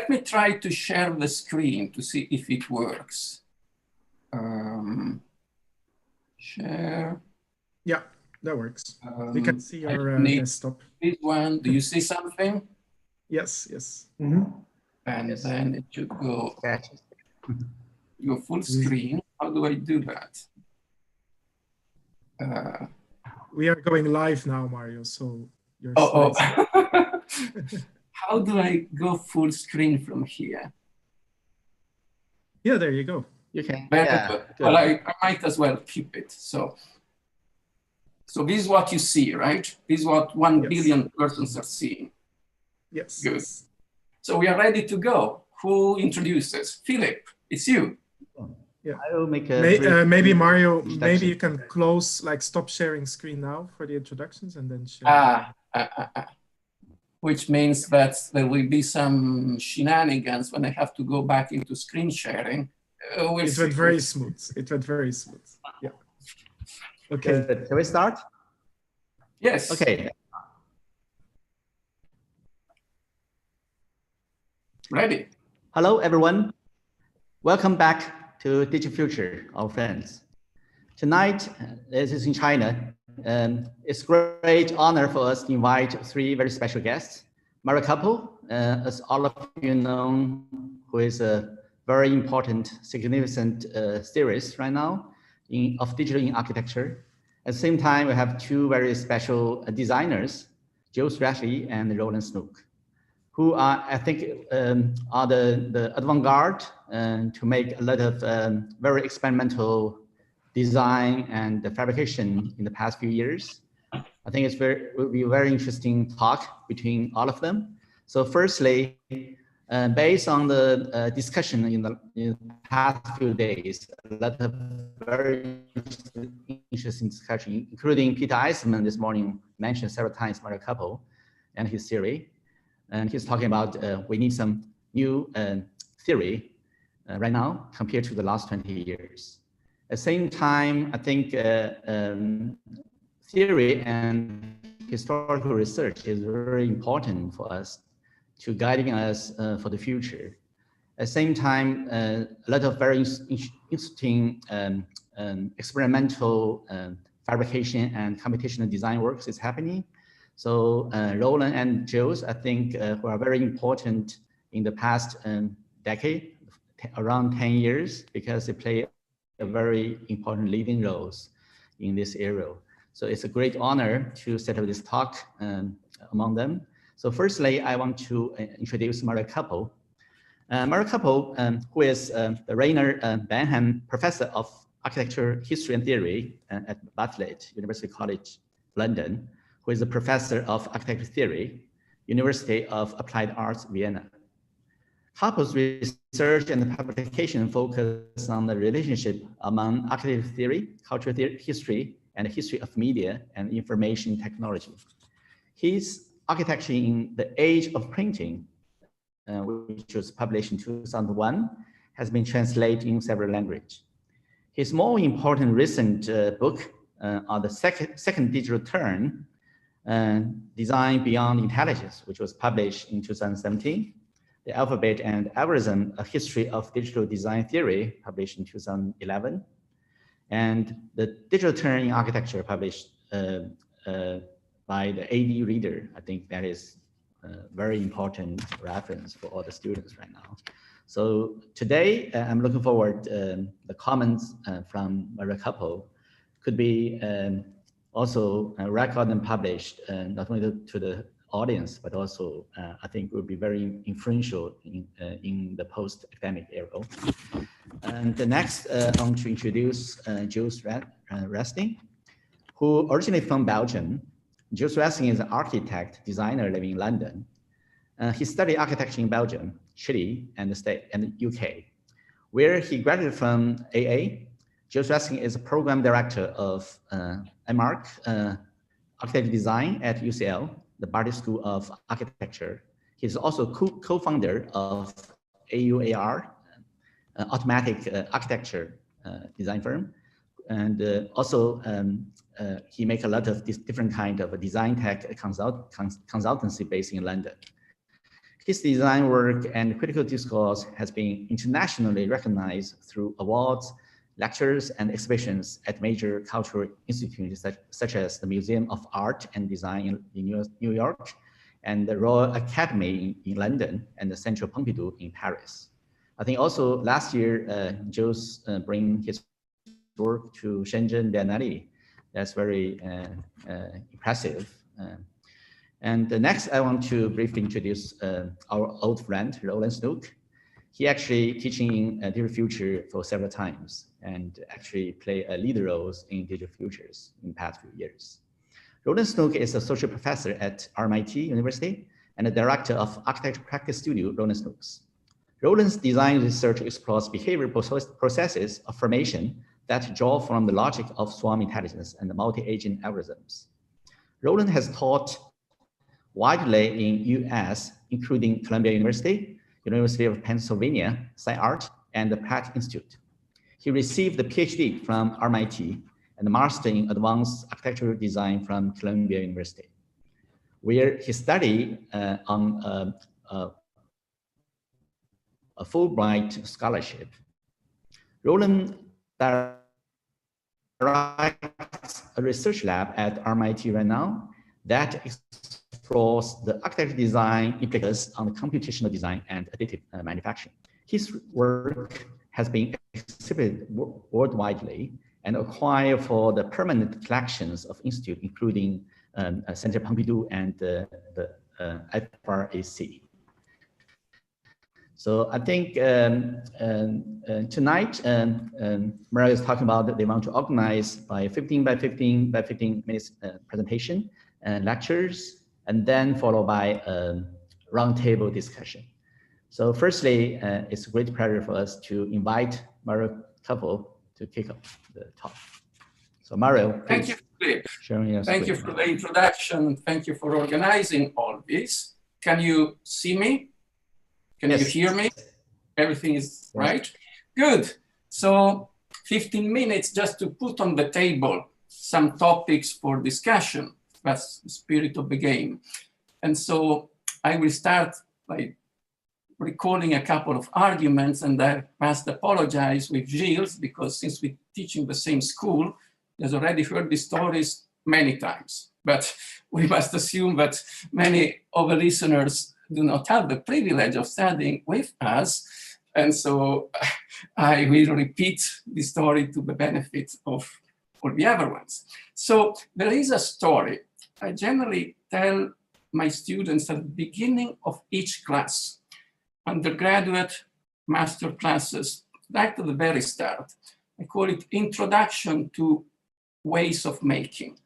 let me try to share the screen to see if it works. Share. Yeah, that works. We can see your desktop. This one, do you see something? Yes, yes. And yes. Then it should go full screen. How do I do that? We are going live now, Mario, so your slides. How do I go full screen from here? Yeah, there you go. You can. Yeah, well, I might as well keep it. So this is what you see, right? This is what 1 billion persons are seeing. Yes. Good. So we are ready to go. Who introduces? Philip, it's you. Yeah. I will make a maybe Mario, maybe you can close, like stop sharing screen now for the introductions and then share. Which means that there will be some shenanigans when I have to go back into screen sharing. It went very smooth. It went very smooth. Yeah. Okay. Can we start? Yes. Okay. Ready. Hello, everyone. Welcome back to Digital Future, our friends. Tonight, this is in China. It's a great honor for us to invite 3 very special guests. Carpo, as all of you know, who is a very important, significant theorist right now of digital in architecture. At the same time, we have 2 very special designers, Gilles and Roland Snooks, who are, I think, are the avant-garde to make a lot of very experimental design and fabrication in the past few years. I think will be a very interesting talk between all of them. So firstly, based on the discussion in the past few days, a lot of very interesting discussion, including Peter Eisman this morning mentioned several times Carpo and his theory. And he's talking about we need some new theory right now compared to the last 20 years. At the same time, I think theory and historical research is very important for us to guiding us for the future. At the same time, a lot of very interesting experimental fabrication and computational design works is happening. So Roland and Gilles, I think, who are very important in the past decade, around 10 years, because they play a very important leading roles in this area. So it's a great honor to set up this talk among them. So firstly, I want to introduce Carpo. Carpo, who is the Rainer Benham Professor of Architecture, History and Theory at Bartlett, University College, London, who is a professor of architecture theory, University of Applied Arts, Vienna. Carpo's research and publication focus on the relationship among architecture theory, cultural history, and history of media and information technology. His Architecture in the Age of Printing, which was published in 2001, has been translated in several languages. His more important recent book are the second digital turn, Design Beyond Intelligence, which was published in 2017. The Alphabet and Algorithm, A History of Digital Design Theory, published in 2011. And the Digital Turn in Architecture, published by the AD Reader. I think that is a very important reference for all the students right now. So today, I'm looking forward to the comments from Carpo could be also recorded and published, not only to the audience, but also I think will be very influential in the post-academic era. And the next, I want to introduce Gilles Retsin, who originally from Belgium. Gilles Retsin is an architect, designer living in London. He studied architecture in Belgium, Chile, and the UK, where he graduated from AA. Gilles Retsin is a program director of MArch, architecture design at UCL, the Bartlett School of Architecture. He's also co-founder of AUAR, automatic architecture design firm. And also he makes a lot of different kind of design tech consultancy based in London. His design work and critical discourse has been internationally recognized through awards, lectures, and exhibitions at major cultural institutions such as the Museum of Art and Design in New York, and the Royal Academy in London, and the Central Pompidou in Paris. I think also last year, Gilles bring his work to Shenzhen Biennale. That's very impressive. And next, I want to briefly introduce our old friend, Roland Snooks. He actually teaching Digital Future for several times and actually play lead roles in Digital Futures in the past few years. Roland Snooks is a social professor at RMIT University and the director of architecture practice studio, Roland Snooks. Roland's design research explores behavioral processes of formation that draw from the logic of swarm intelligence and multi-agent algorithms. Roland has taught widely in US, including Columbia University, University of Pennsylvania, SciArt, and the Pratt Institute. He received the PhD from RMIT and the Master in Advanced Architectural Design from Columbia University, where he studied on a Fulbright scholarship. Roland directs a research lab at RMIT right now that explores the architecture design implications on the computational design and additive manufacturing. His work has been exhibited worldwide and acquired for the permanent collections of institutes, including Central Pompidou and the FRAC. So I think tonight, Maria is talking about that they want to organize by 15 minutes presentation and lectures, and then followed by a roundtable discussion. So firstly, it's a great pleasure for us to invite Mario Carpo to kick off the talk. So Mario, thank you, Philip. Thank you for the introduction. Thank you for organizing all this. Can you see me? Can you hear me? Everything is right? Good. So 15 minutes just to put on the table some topics for discussion. That's the spirit of the game. And so I will start by recalling a couple of arguments, and I must apologize with Gilles because since we teach in the same school, he has already heard these stories many times. But we must assume that many of the listeners do not have the privilege of studying with us. And so I will repeat the story to the benefit of all the other ones. So there is a story I generally tell my students at the beginning of each class, undergraduate, master classes, right at the very start. I call it Introduction to Ways of Making.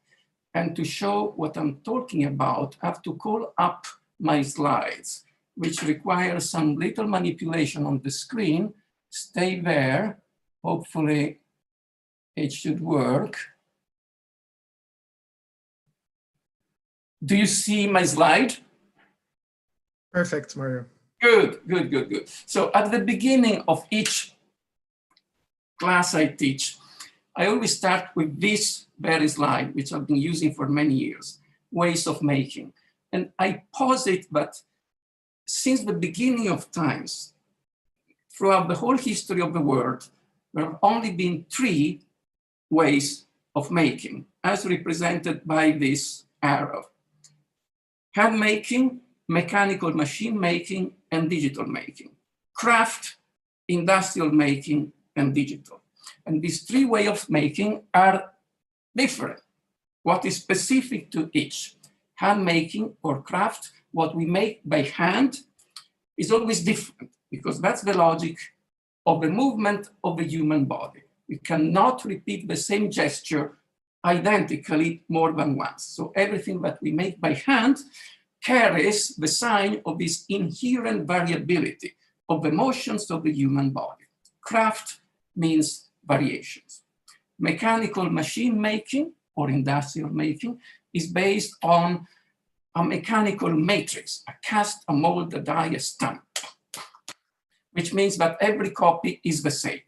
And to show what I'm talking about, I have to call up my slides, which require some little manipulation on the screen. Stay there. Hopefully it should work. Do you see my slide? Perfect, Mario. Good, good, good, good. So at the beginning of each class I teach, I always start with this very slide, which I've been using for many years, ways of making. And I posit that since the beginning of times, throughout the whole history of the world, there have only been 3 ways of making, as represented by this arrow. Hand making, mechanical machine making, and digital making. Craft, industrial making, and digital. And these 3 ways of making are different. What is specific to each? Hand making or craft, what we make by hand, is always different because that's the logic of the movement of the human body. We cannot repeat the same gesture identically more than once. So everything that we make by hand carries the sign of this inherent variability of the motions of the human body. Craft means variations. Mechanical machine making or industrial making is based on a mechanical matrix, a cast, a mold, a die, a stamp, which means that every copy is the same.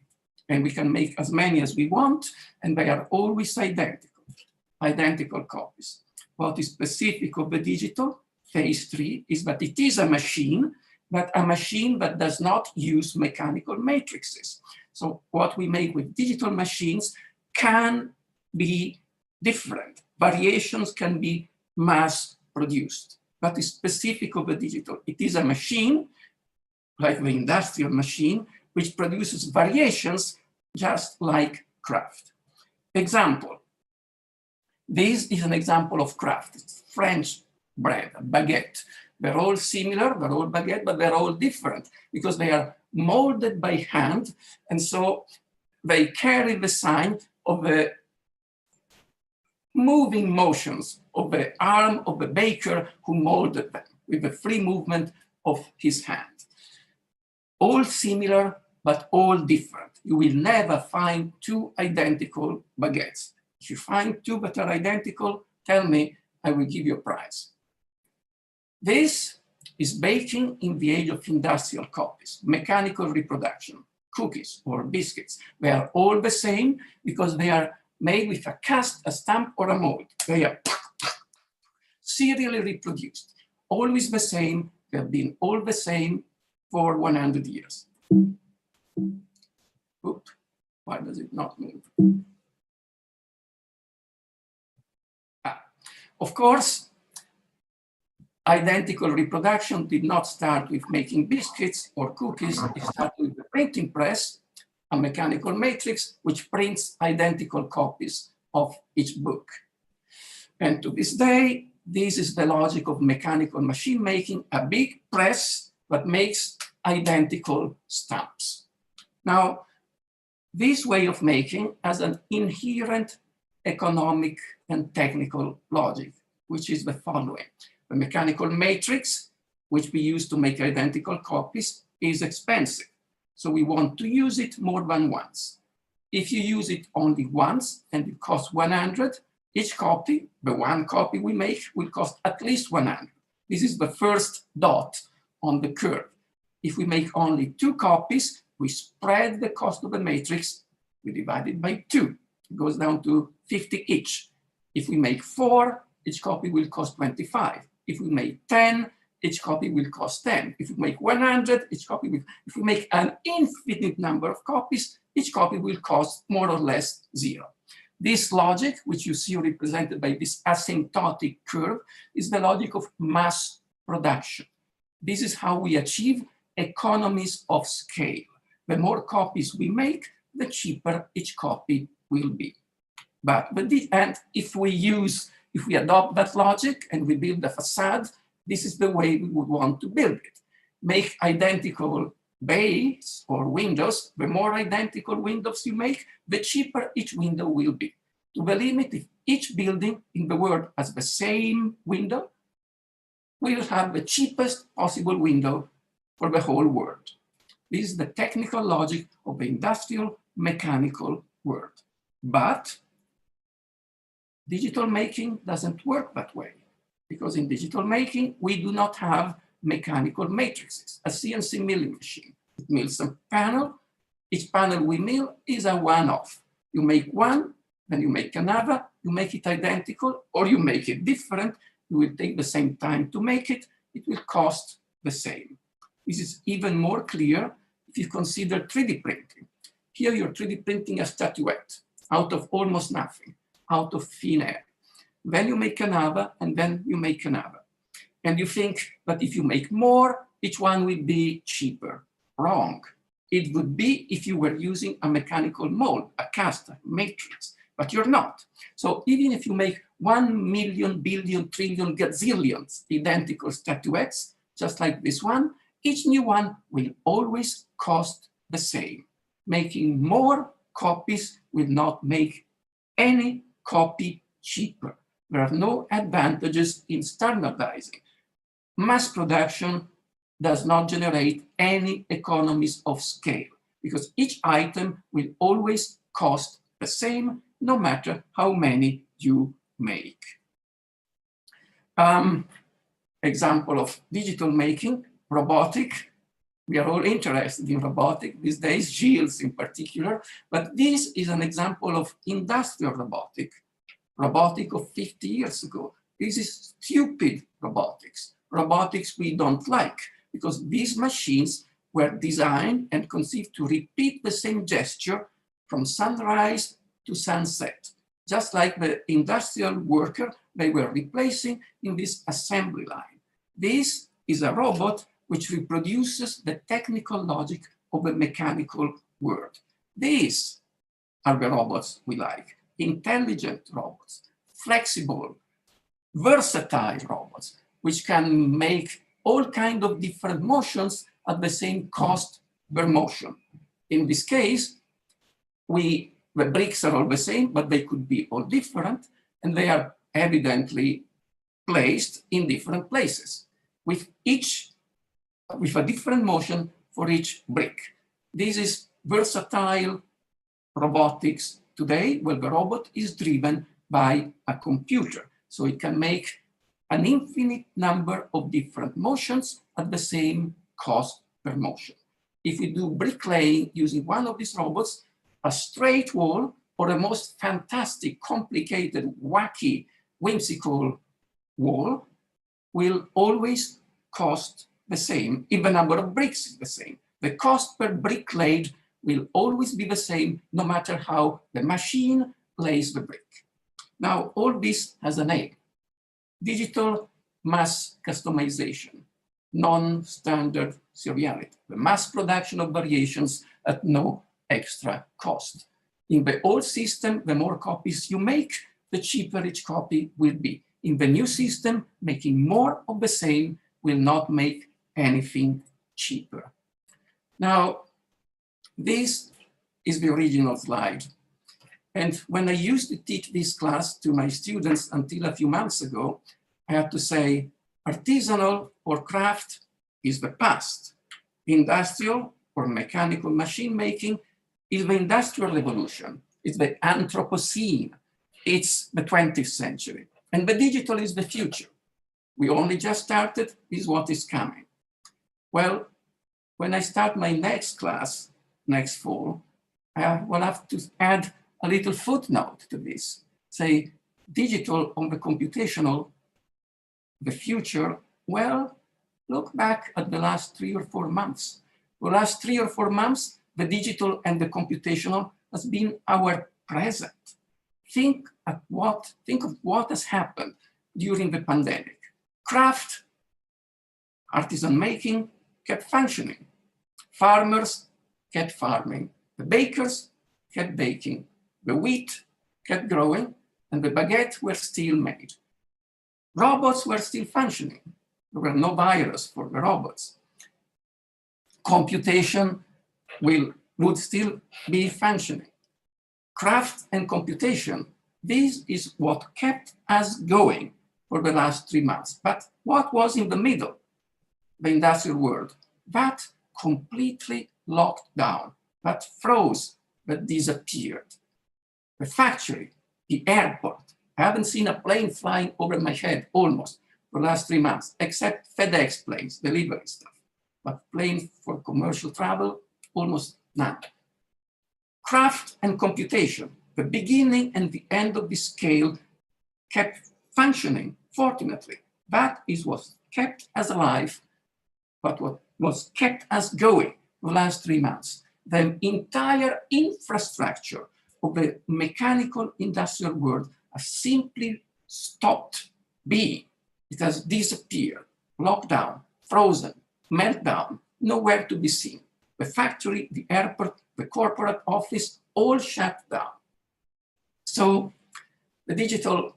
And we can make as many as we want, and they are always identical copies. What is specific of the digital? phase 3 is that it is a machine, but a machine that does not use mechanical matrices. So what we make with digital machines can be different. Variations can be mass produced. That is specific of the digital. It is a machine, like the industrial machine, which produces variations just like craft. Example. This is an example of craft. It's French bread, baguette. They're all similar, they're all baguette, but they're all different because they are molded by hand, and so they carry the sign of the moving motions of the arm of the baker who molded them with the free movement of his hand. All similar, but all different. You will never find two identical baguettes. If you find two that are identical, tell me, I will give you a prize. This is baking in the age of industrial copies, mechanical reproduction, cookies or biscuits. They are all the same because they are made with a cast, a stamp, or a mold. They are serially reproduced, always the same. They have been all the same for 100 years. Oops, why does it not move? Of course, identical reproduction did not start with making biscuits or cookies. It started with the printing press, a mechanical matrix which prints identical copies of each book. And to this day, this is the logic of mechanical machine making, a big press that makes identical stamps. Now, this way of making has an inherent economic and technical logic, which is the following. The mechanical matrix, which we use to make identical copies, is expensive. So we want to use it more than once. If you use it only once and it costs 100, each copy, the one copy we make, will cost at least 100. This is the first dot on the curve. If we make only 2 copies, we spread the cost of the matrix, we divide it by 2. It goes down to 50 each. If we make 4, each copy will cost 25. If we make 10, each copy will cost 10. If we make 100, each copy will, if we make an infinite number of copies, each copy will cost more or less 0. This logic, which you see represented by this asymptotic curve, is the logic of mass production. This is how we achieve economies of scale. The more copies we make, the cheaper each copy will be. But if we adopt that logic and we build a facade, this is the way we would want to build it. Make identical bays or windows. The more identical windows you make, the cheaper each window will be. To the limit, if each building in the world has the same window, we'll have the cheapest possible window for the whole world. This is the technical logic of the industrial mechanical world. But digital making doesn't work that way, because in digital making, we do not have mechanical matrices. A CNC milling machine, it mills a panel. Each panel we mill is a one-off. You make one, then you make another, you make it identical, or you make it different. You will take the same time to make it. It will cost the same. This is even more clear if you consider 3D printing. Here you're 3D printing a statuette out of almost nothing, out of thin air. Then you make another, and then you make another. And you think that if you make more, each one will be cheaper. Wrong. It would be if you were using a mechanical mold, a cast, a matrix, but you're not. So even if you make 1 million, billion, trillion, gazillions identical statuettes, just like this one, each new one will always cost the same. Making more copies will not make any copy cheaper. There are no advantages in standardizing. Mass production does not generate any economies of scale because each item will always cost the same no matter how many you make. Example of digital making, robotic. We are all interested in robotic these days, Gilles in particular, but this is an example of industrial robotic of 50 years ago. This is stupid robotics. robotics we don't like, because these machines were designed and conceived to repeat the same gesture from sunrise to sunset, just like the industrial worker they were replacing in this assembly line. This is a robot which reproduces the technical logic of the mechanical world. These are the robots we like: intelligent robots, flexible, versatile robots, which can make all kinds of different motions at the same cost per motion. In this case, the bricks are all the same, but they could be all different, and they are evidently placed in different places, with a different motion for each brick. This is versatile robotics today, where the robot is driven by a computer. So it can make an infinite number of different motions at the same cost per motion. If we do bricklaying using one of these robots, a straight wall or a most fantastic, complicated, wacky, whimsical wall will always cost the same if the number of bricks is the same. The cost per brick laid will always be the same, no matter how the machine lays the brick. Now, all this has a name: digital mass customization, non-standard seriality, the mass production of variations at no extra cost. In the old system, the more copies you make, the cheaper each copy will be. In the new system, making more of the same will not make anything cheaper. Now, this is the original slide. And when I used to teach this class to my students until a few months ago, I had to say, artisanal or craft is the past. Industrial or mechanical machine making is the Industrial Revolution. It's the Anthropocene. It's the 20th century. And the digital is the future. We only just started, this is what is coming. Well, when I start my next class next fall, I will have to add a little footnote to this. Say, digital on the computational, the future. Well, look back at the last 3 or 4 months. The last 3 or 4 months, the digital and the computational has been our present. Think of what has happened during the pandemic. Craft, artisan making kept functioning. Farmers kept farming. The bakers kept baking. The wheat kept growing, and the baguette were still made. Robots were still functioning. There were no virus for the robots. Computation would still be functioning. Craft and computation, this is what kept us going for the last 3 months. But what was in the middle? The industrial world. That completely locked down, that froze, that disappeared. The factory, the airport. I haven't seen a plane flying over my head almost for the last 3 months, except FedEx planes, delivery stuff. But planes for commercial travel, almost none. Craft and computation, the beginning and the end of this scale kept functioning, fortunately. That is what kept us alive, but what was kept us going the last 3 months. The entire infrastructure of the mechanical industrial world has simply stopped being. It has disappeared, locked down, frozen, meltdown, nowhere to be seen. The factory, the airport, the corporate office, all shut down. So the digital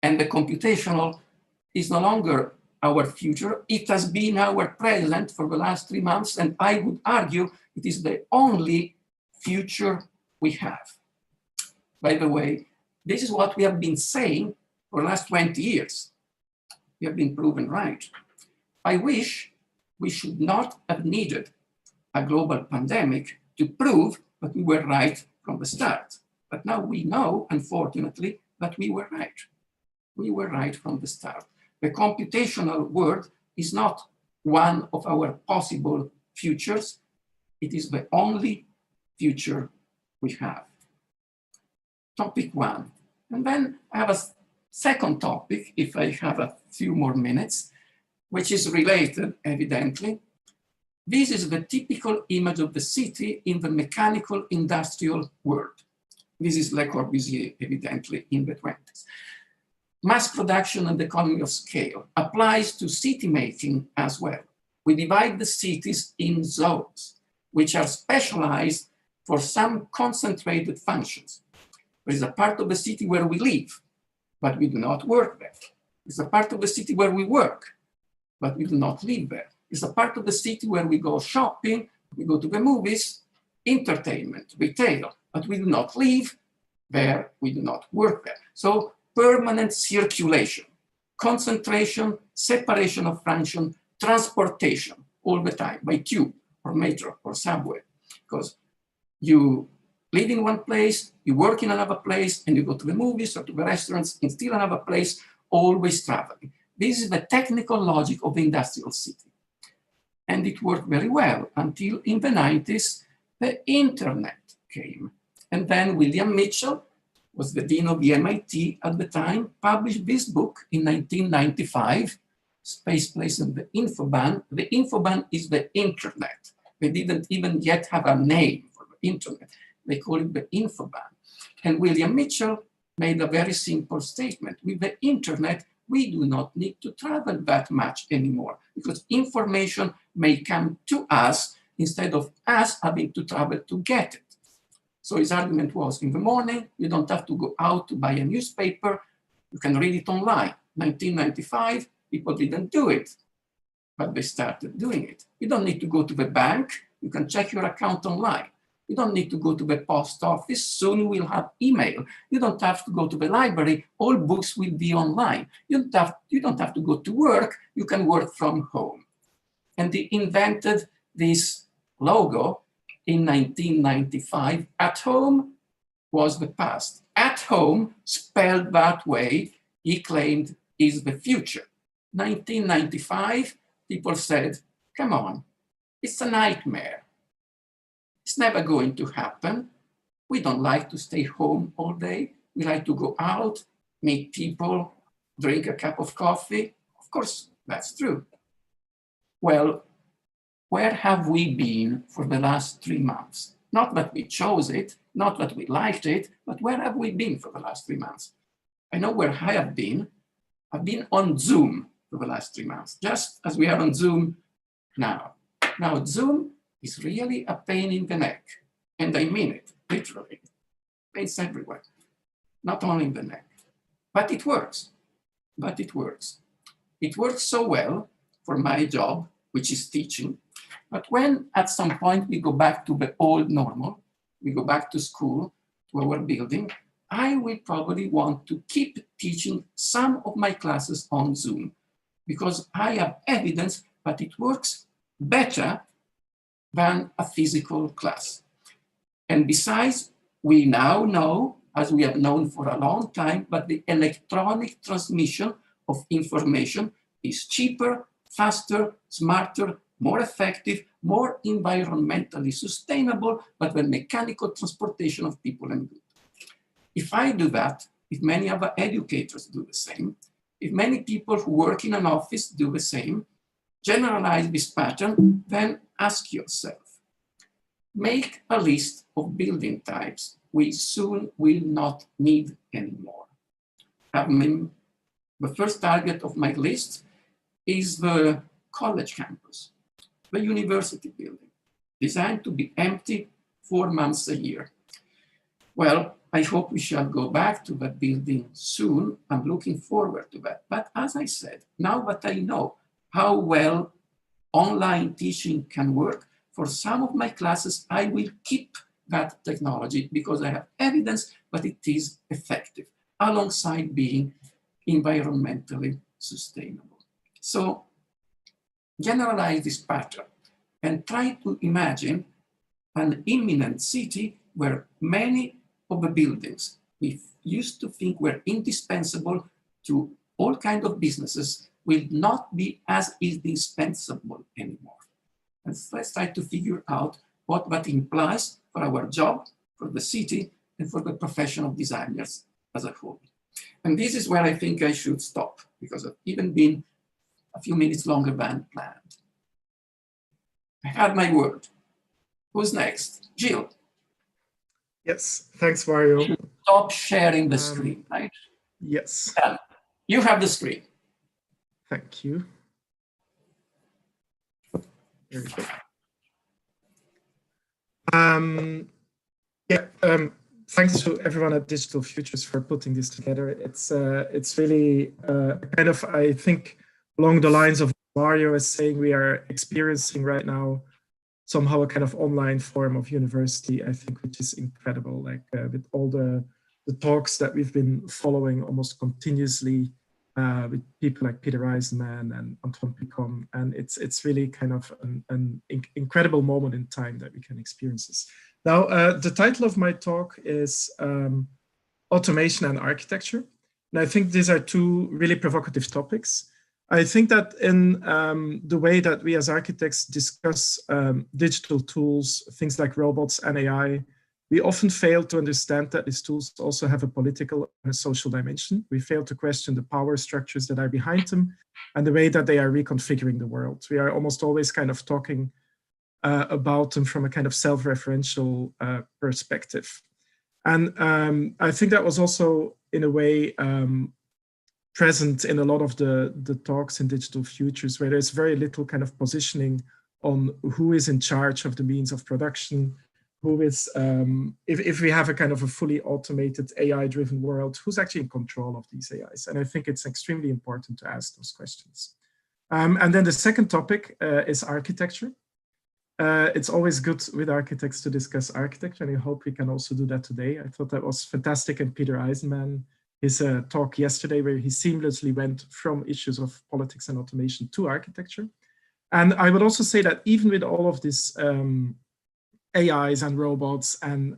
and the computational is no longer our future. It has been our present for the last 3 months, and I would argue it is the only future we have. By the way, this is what we have been saying for the last 20 years. We have been proven right. I wish we should not have needed a global pandemic to prove that we were right from the start. But now we know, unfortunately, that we were right. We were right from the start. The computational world is not one of our possible futures. It is the only future we have. Topic 1. And then I have a second topic, if I have a few more minutes. which is related, evidently. This is the typical image of the city in the mechanical industrial world. This is Le Corbusier, evidently, in the 20s. Mass production and economy of scale applies to city making as well. We divide the cities in zones, which are specialized for some concentrated functions. There is a part of the city where we live, but we do not work there. There's a part of the city where we work, but we do not live there. It's a part of the city where we go shopping, we go to the movies, entertainment, retail, but we do not live there, we do not work there. So permanent circulation, concentration, separation of function, transportation all the time by tube or metro or subway, because you live in one place, you work in another place, and you go to the movies or to the restaurants in still another place, always traveling. This is the technical logic of the industrial city. And it worked very well until in the 90s, the internet came. And then William Mitchell was the dean of the MIT at the time, published this book in 1995, Space, Place, and the Infobahn. The Infobahn is the internet. They didn't even yet have a name for the internet. They call it the Infobahn. And William Mitchell made a very simple statement. With the internet, we do not need to travel that much anymore because information may come to us instead of us having to travel to get it. So his argument was, in the morning, you don't have to go out to buy a newspaper. You can read it online. 1995, people didn't do it, but they started doing it. You don't need to go to the bank. You can check your account online. You don't need to go to the post office. Soon we'll have email. You don't have to go to the library. All books will be online. You don't have to go to work. You can work from home. And he invented this logo in 1995. At home was the past. At home, spelled that way, he claimed is the future. 1995, people said, come on, it's a nightmare. It's never going to happen. We don't like to stay home all day. We like to go out, meet people, drink a cup of coffee. Of course, that's true. Well, where have we been for the last 3 months? Not that we chose it, not that we liked it, but where have we been for the last 3 months? I know where I have been. I've been on Zoom for the last 3 months, just as we are on Zoom now. Now, Zoom is really a pain in the neck, and I mean it, literally. Pains everywhere, not only in the neck. But it works, It works so well for my job, which is teaching. But when at some point we go back to the old normal, we go back to school, to our building, I will probably want to keep teaching some of my classes on Zoom because I have evidence that it works better than a physical class. And besides, we now know, as we have known for a long time, that the electronic transmission of information is cheaper, faster, smarter, more effective, more environmentally sustainable, but the mechanical transportation of people and goods. If I do that, if many other educators do the same, if many people who work in an office do the same, generalize this pattern, then ask yourself, make a list of building types we soon will not need anymore. The first target of my list is the college campus, the university building, designed to be empty 4 months a year. Well, I hope we shall go back to that building soon. I'm looking forward to that. But as I said, now that I know how well online teaching can work, for some of my classes, I will keep that technology because I have evidence that it is effective, alongside being environmentally sustainable. So generalize this pattern and try to imagine an imminent city where many of the buildings we used to think were indispensable to all kinds of businesses will not be as indispensable anymore. And let's try to figure out what that implies for our job, for the city, and for the profession of designers as a whole. And this is where I think I should stop, because I've even been a few minutes longer than planned. I had my word. Who's next? Gilles. Yes, thanks, Mario. Stop sharing the screen, right? Yes. You have the screen. Thank you. There we go. Thanks to everyone at DigitalFUTURES for putting this together. It's really kind of, I think, along the lines of Mario is saying, we are experiencing right now somehow a kind of online form of university, I think, which is incredible. Like with all the talks that we've been following almost continuously with people like Peter Eisenman and Antoine Picon, and it's really kind of an incredible moment in time that we can experience this. Now, the title of my talk is Automation and Architecture. And I think these are two really provocative topics. I think that in the way that we as architects discuss digital tools, things like robots and AI, we often fail to understand that these tools also have a political and a social dimension. We fail to question the power structures that are behind them and the way that they are reconfiguring the world. We are almost always kind of talking about them from a kind of self-referential perspective. And I think that was also, in a way, present in a lot of the talks in DigitalFUTURES, where there's very little kind of positioning on who is in charge of the means of production, who is, if we have a kind of a fully automated AI-driven world, who's actually in control of these AIs? And I think it's extremely important to ask those questions. And then the second topic is architecture. It's always good with architects to discuss architecture, and I hope we can also do that today. I thought that was fantastic, and Peter Eisenman, his talk yesterday, where he seamlessly went from issues of politics and automation to architecture. And I would also say that even with all of this AIs and robots and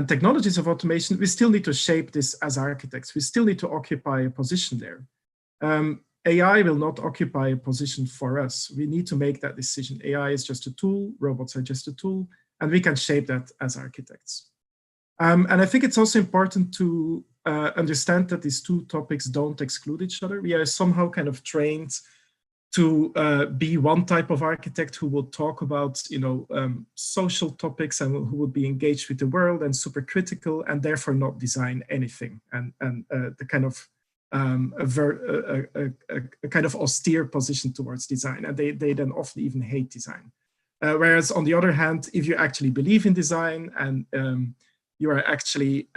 technologies of automation, we still need to shape this as architects. We still need to occupy a position there. AI will not occupy a position for us. We need to make that decision. AI is just a tool, robots are just a tool, and we can shape that as architects. And I think it's also important to understand that these two topics don't exclude each other. We are somehow kind of trained to be one type of architect who will talk about, social topics and who would be engaged with the world and super critical and therefore not design anything. And the kind of a kind of austere position towards design, and they then often even hate design. Whereas on the other hand, if you actually believe in design and you are actually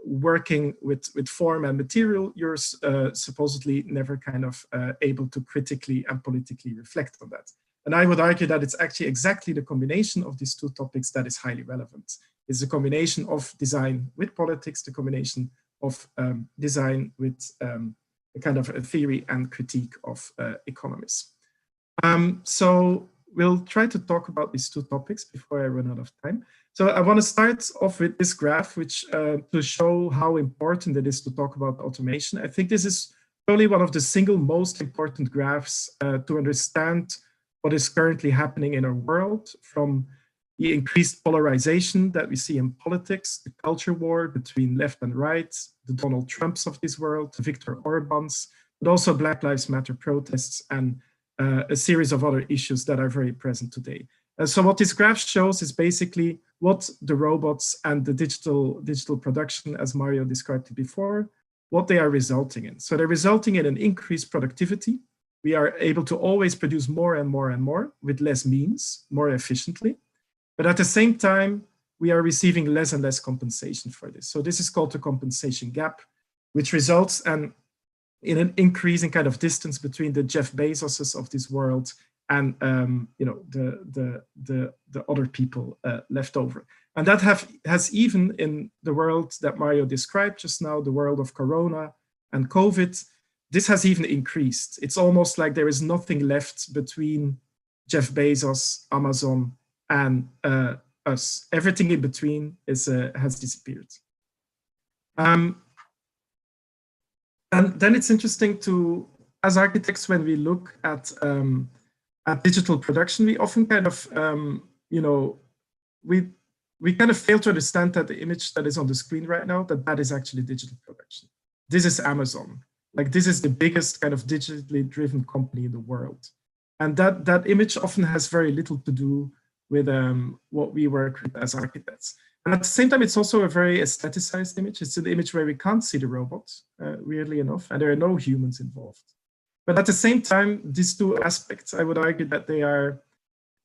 working with form and material, you're supposedly never kind of able to critically and politically reflect on that. And I would argue that it's actually exactly the combination of these two topics that is highly relevant. It's a combination of design with politics, the combination of design with a kind of a theory and critique of economists. So we'll try to talk about these two topics before I run out of time. So I want to start off with this graph, which to show how important it is to talk about automation. I think this is probably one of the single most important graphs to understand what is currently happening in our world, from the increased polarization that we see in politics, the culture war between left and right, the Donald Trumps of this world, the Viktor Orbáns, but also Black Lives Matter protests and a series of other issues that are very present today. So what this graph shows is basically what the robots and the digital production, as Mario described it before, what they are resulting in. So they're resulting in an increased productivity. We are able to always produce more and more and more with less means, more efficiently. But at the same time, we are receiving less and less compensation for this. So this is called the compensation gap, which results in an increasing kind of distance between the Jeff Bezoses of this world and the other people left over. And that has even in the world that Mario described just now, the world of Corona and COVID, this has even increased. It's almost like there is nothing left between Jeff Bezos, Amazon, and us. Everything in between has disappeared. And then it's interesting to, as architects, when we look at digital production, we often kind of, we kind of fail to understand that the image that is on the screen right now, that is actually digital production. This is Amazon. Like this is the biggest kind of digitally driven company in the world. And that image often has very little to do with what we work with as architects. And at the same time, it's also a very aestheticized image. It's an image where we can't see the robot, weirdly enough, and there are no humans involved. But at the same time, these two aspects, I would argue that they are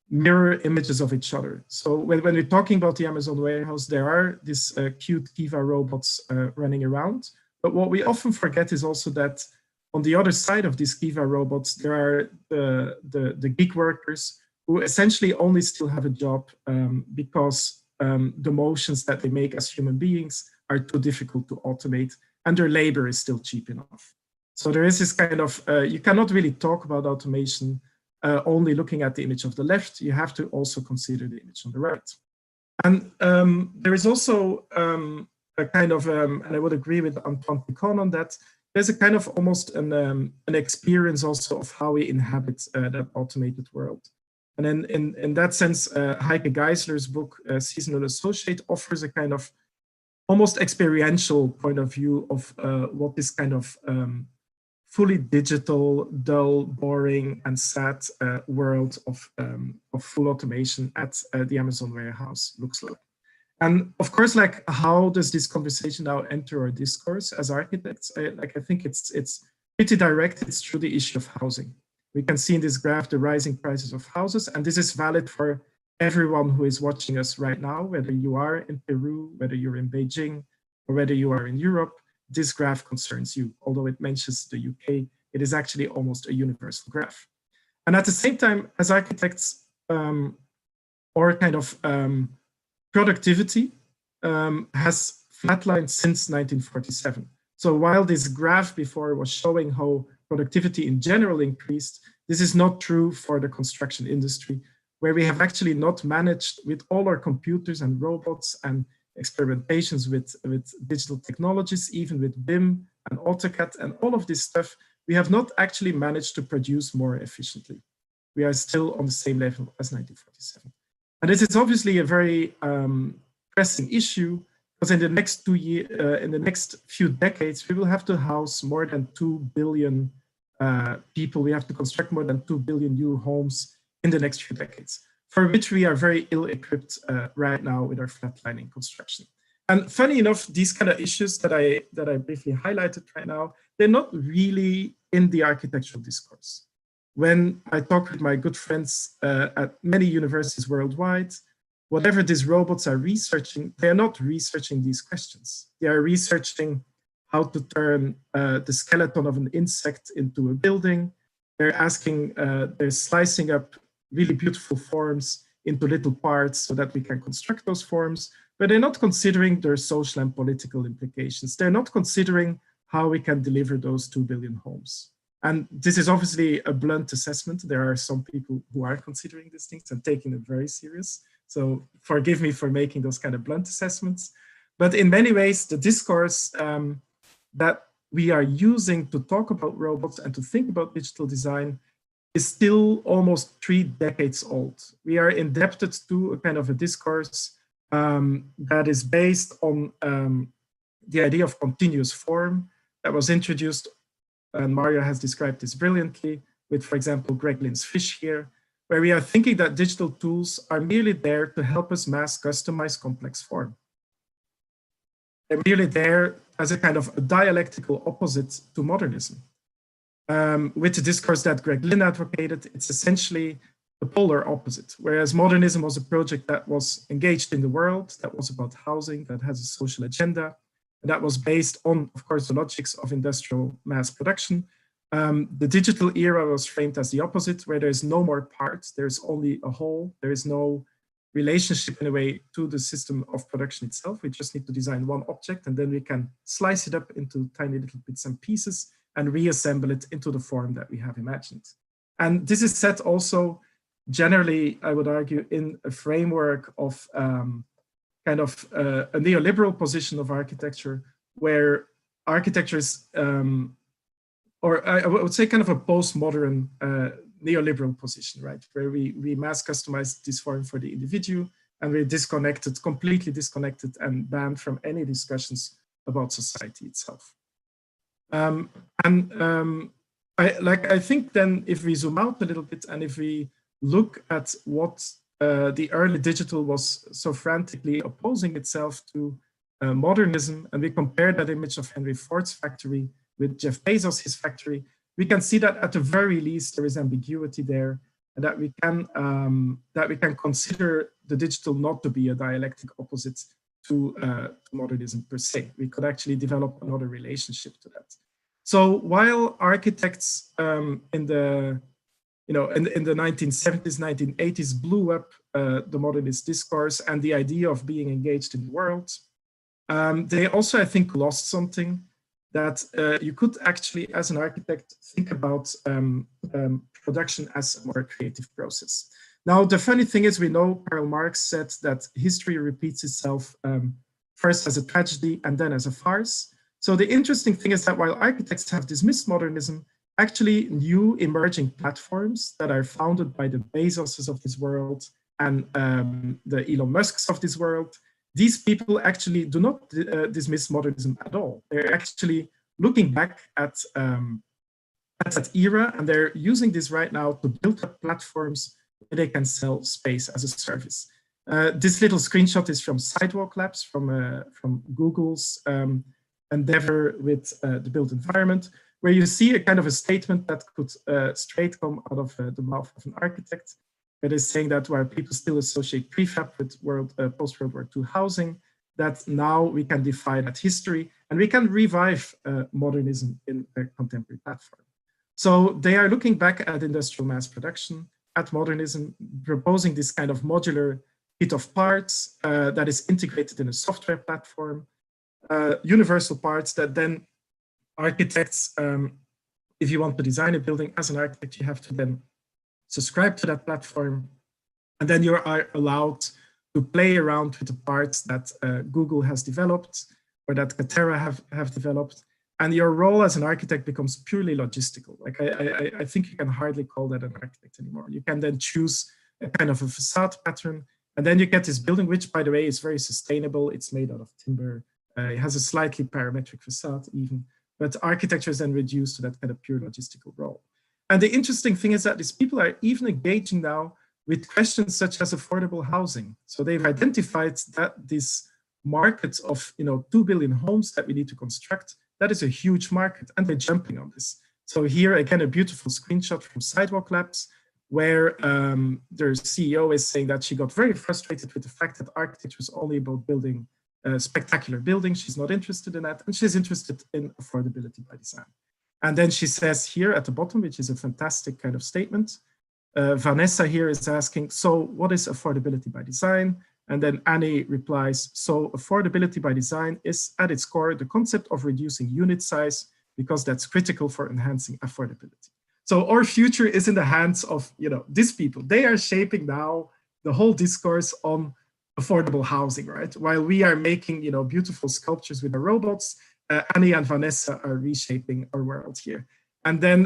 mirror images of each other. So when we're talking about the Amazon warehouse, there are these cute Kiva robots running around. But what we often forget is also that on the other side of these Kiva robots, there are the gig workers who essentially only still have a job because the motions that they make as human beings are too difficult to automate, and their labor is still cheap enough. So there is this kind of, you cannot really talk about automation only looking at the image of the left. You have to also consider the image on the right. And there is also a kind of, and I would agree with Antoine Picon on that, there's a kind of almost an experience also of how we inhabit that automated world. And then in that sense, Heike Geisler's book, Seasonal Associate, offers a kind of almost experiential point of view of what this kind of fully digital, dull, boring, and sad world of full automation at the Amazon warehouse looks like. And of course, like, how does this conversation now enter our discourse as architects? I think it's pretty direct. It's through the issue of housing. We can see in this graph the rising prices of houses, and this is valid for everyone who is watching us right now, whether you are in Peru, whether you're in Beijing, or whether you are in Europe. This graph concerns you. Although it mentions the UK, it is actually almost a universal graph. And at the same time, as architects, or kind of productivity has flatlined since 1947. So while this graph before was showing how productivity in general increased, this is not true for the construction industry, where we have actually not managed, with all our computers and robots and experimentations with digital technologies, even with BIM and AutoCAD and all of this stuff, we have not actually managed to produce more efficiently. We are still on the same level as 1947. And this is obviously a very pressing issue, because in the next few decades, we will have to house more than 2 billion people. We have to construct more than 2 billion new homes in the next few decades, for which we are very ill-equipped right now with our flatlining construction. And funny enough, these kind of issues that I briefly highlighted right now, they're not really in the architectural discourse. When I talk with my good friends at many universities worldwide, whatever these robots are researching, they are not researching these questions. They are researching how to turn the skeleton of an insect into a building. They're slicing up really beautiful forms into little parts so that we can construct those forms, but they're not considering their social and political implications. They're not considering how we can deliver those 2 billion homes. And this is obviously a blunt assessment. There are some people who are considering these things and taking them very serious. So forgive me for making those kind of blunt assessments. But in many ways, the discourse that we are using to talk about robots and to think about digital design is still almost 3 decades old. We are indebted to a kind of a discourse that is based on the idea of continuous form that was introduced, and Mario has described this brilliantly with, for example, Greg Lynn's fish here, where we are thinking that digital tools are merely there to help us mass customize complex form. They're merely there as a kind of a dialectical opposite to modernism. With the discourse that Greg Lynn advocated, it's essentially the polar opposite. Whereas modernism was a project that was engaged in the world, that was about housing, that has a social agenda, and that was based on, of course, the logics of industrial mass production. The digital era was framed as the opposite, where there's no more parts, there's only a whole, there is no relationship in a way to the system of production itself. We just need to design one object, and then we can slice it up into tiny little bits and pieces and reassemble it into the form that we have imagined. And this is set also generally, I would argue, in a framework of kind of a neoliberal position of architecture, where architecture is, or I would say kind of a postmodern neoliberal position, right? Where we mass customize this form for the individual, and we're disconnected, completely disconnected and banned from any discussions about society itself. I think then if we zoom out a little bit and if we look at what the early digital was so frantically opposing itself to modernism, and we compare that image of Henry Ford's factory with Jeff Bezos' his factory, we can see that at the very least there is ambiguity there, and that we can consider the digital not to be a dialectic opposite to modernism per se. We could actually develop another relationship to that. So while architects in the 1970s, 1980s blew up the modernist discourse and the idea of being engaged in the world, they also, I think, lost something that you could actually, as an architect, think about production as a more creative process. Now, the funny thing is, we know Karl Marx said that history repeats itself first as a tragedy and then as a farce. So the interesting thing is that while architects have dismissed modernism, actually new emerging platforms that are founded by the Bezoses of this world and the Elon Musks of this world, these people actually do not dismiss modernism at all. They're actually looking back at that era, and they're using this right now to build up platforms where they can sell space as a service. This little screenshot is from Sidewalk Labs, from Google's endeavor with the built environment, where you see a kind of a statement that could straight come out of the mouth of an architect. It is saying that while people still associate prefab with post-World War II housing, that now we can defy that history and we can revive modernism in a contemporary platform. So they are looking back at industrial mass production, at modernism, proposing this kind of modular kit of parts that is integrated in a software platform, universal parts that then architects, if you want to design a building as an architect, you have to then subscribe to that platform, and then you are allowed to play around with the parts that Google has developed or that Katera have developed, and your role as an architect becomes purely logistical. Like I think you can hardly call that an architect anymore. You can then choose a kind of a facade pattern, and then you get this building, which, by the way, is very sustainable. It's made out of timber. It has a slightly parametric facade even, but architecture is then reduced to that kind of pure logistical role. And the interesting thing is that these people are even engaging now with questions such as affordable housing. So they've identified that this market of 2 billion homes that we need to construct, that is a huge market, and they're jumping on this. So here again, a beautiful screenshot from Sidewalk Labs, where their CEO is saying that she got very frustrated with the fact that architecture is only about building spectacular buildings. She's not interested in that, and she's interested in affordability by design. And then she says here at the bottom, which is a fantastic kind of statement, Vanessa here is asking, so what is affordability by design? And then Annie replies, so affordability by design is at its core the concept of reducing unit size, because that's critical for enhancing affordability. So our future is in the hands of these people. They are shaping now the whole discourse on affordable housing, right? While we are making beautiful sculptures with our robots, Annie and Vanessa are reshaping our world here. And then,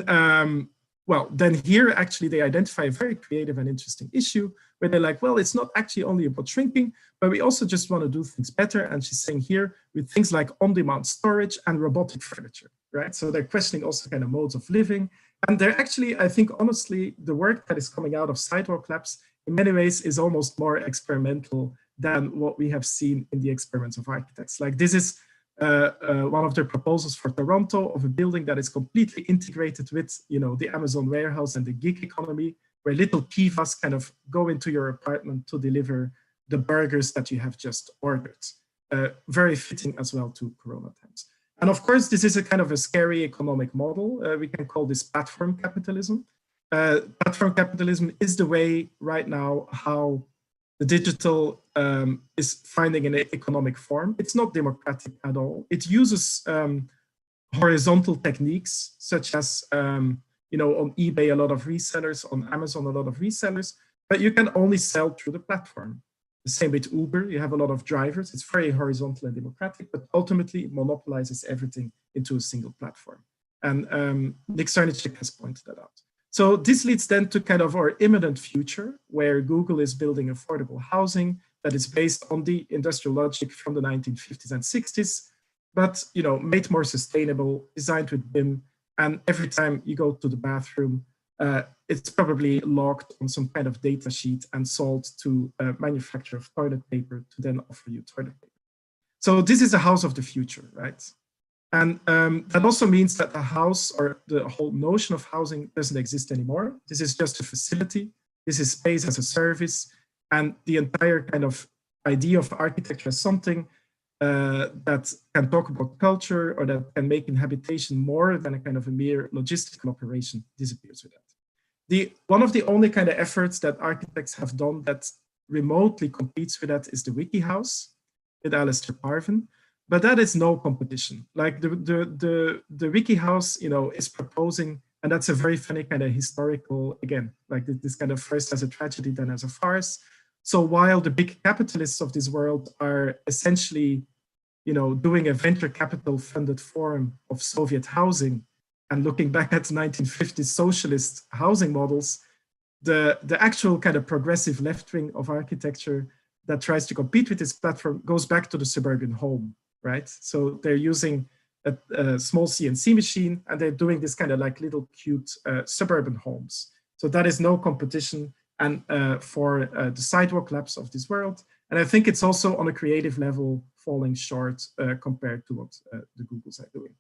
then here actually they identify a very creative and interesting issue where they're like, well, it's not actually only about shrinking, but we also just want to do things better. And she's saying here with things like on-demand storage and robotic furniture, right? So they're questioning also kind of modes of living. And they're actually, I think, honestly, the work that is coming out of Sidewalk Labs in many ways is almost more experimental than what we have seen in the experiments of architects. Like this is one of their proposals for Toronto of a building that is completely integrated with the Amazon warehouse and the gig economy, where little Kivas kind of go into your apartment to deliver the burgers that you have just ordered. Very fitting as well to Corona times. And of course, this is a kind of a scary economic model. We can call this platform capitalism. Platform capitalism is the way right now how the digital is finding an economic form. It's not democratic at all. It uses horizontal techniques, such as, on eBay, a lot of resellers, on Amazon, a lot of resellers, but you can only sell through the platform. The same with Uber, you have a lot of drivers. It's very horizontal and democratic, but ultimately it monopolizes everything into a single platform. And Nick Sarnicek has pointed that out. So this leads then to kind of our imminent future, where Google is building affordable housing that is based on the industrial logic from the 1950s and 60s, but made more sustainable, designed with BIM, and every time you go to the bathroom, it's probably logged on some kind of data sheet and sold to a manufacturer of toilet paper to then offer you toilet paper. So this is a house of the future, right? And that also means that the house, or the whole notion of housing, doesn't exist anymore. This is just a facility. This is space as a service. And the entire kind of idea of architecture as something that can talk about culture, or that can make habitation more than a kind of a mere logistical operation disappears with that. One of the only kind of efforts that architects have done that remotely competes with that is the Wiki House with Alistair Parvin. But that is no competition. Like the Wiki House, is proposing, and that's a very funny kind of historical, again, like this kind of first as a tragedy, then as a farce. So while the big capitalists of this world are essentially, doing a venture capital funded form of Soviet housing and looking back at 1950s socialist housing models, the actual kind of progressive left wing of architecture that tries to compete with this platform goes back to the suburban home. Right, so they're using a small CNC machine, and they're doing this kind of like little cute suburban homes. So that is no competition, and for the sidewalk labs of this world. And I think it's also on a creative level falling short compared to what the Googles are doing.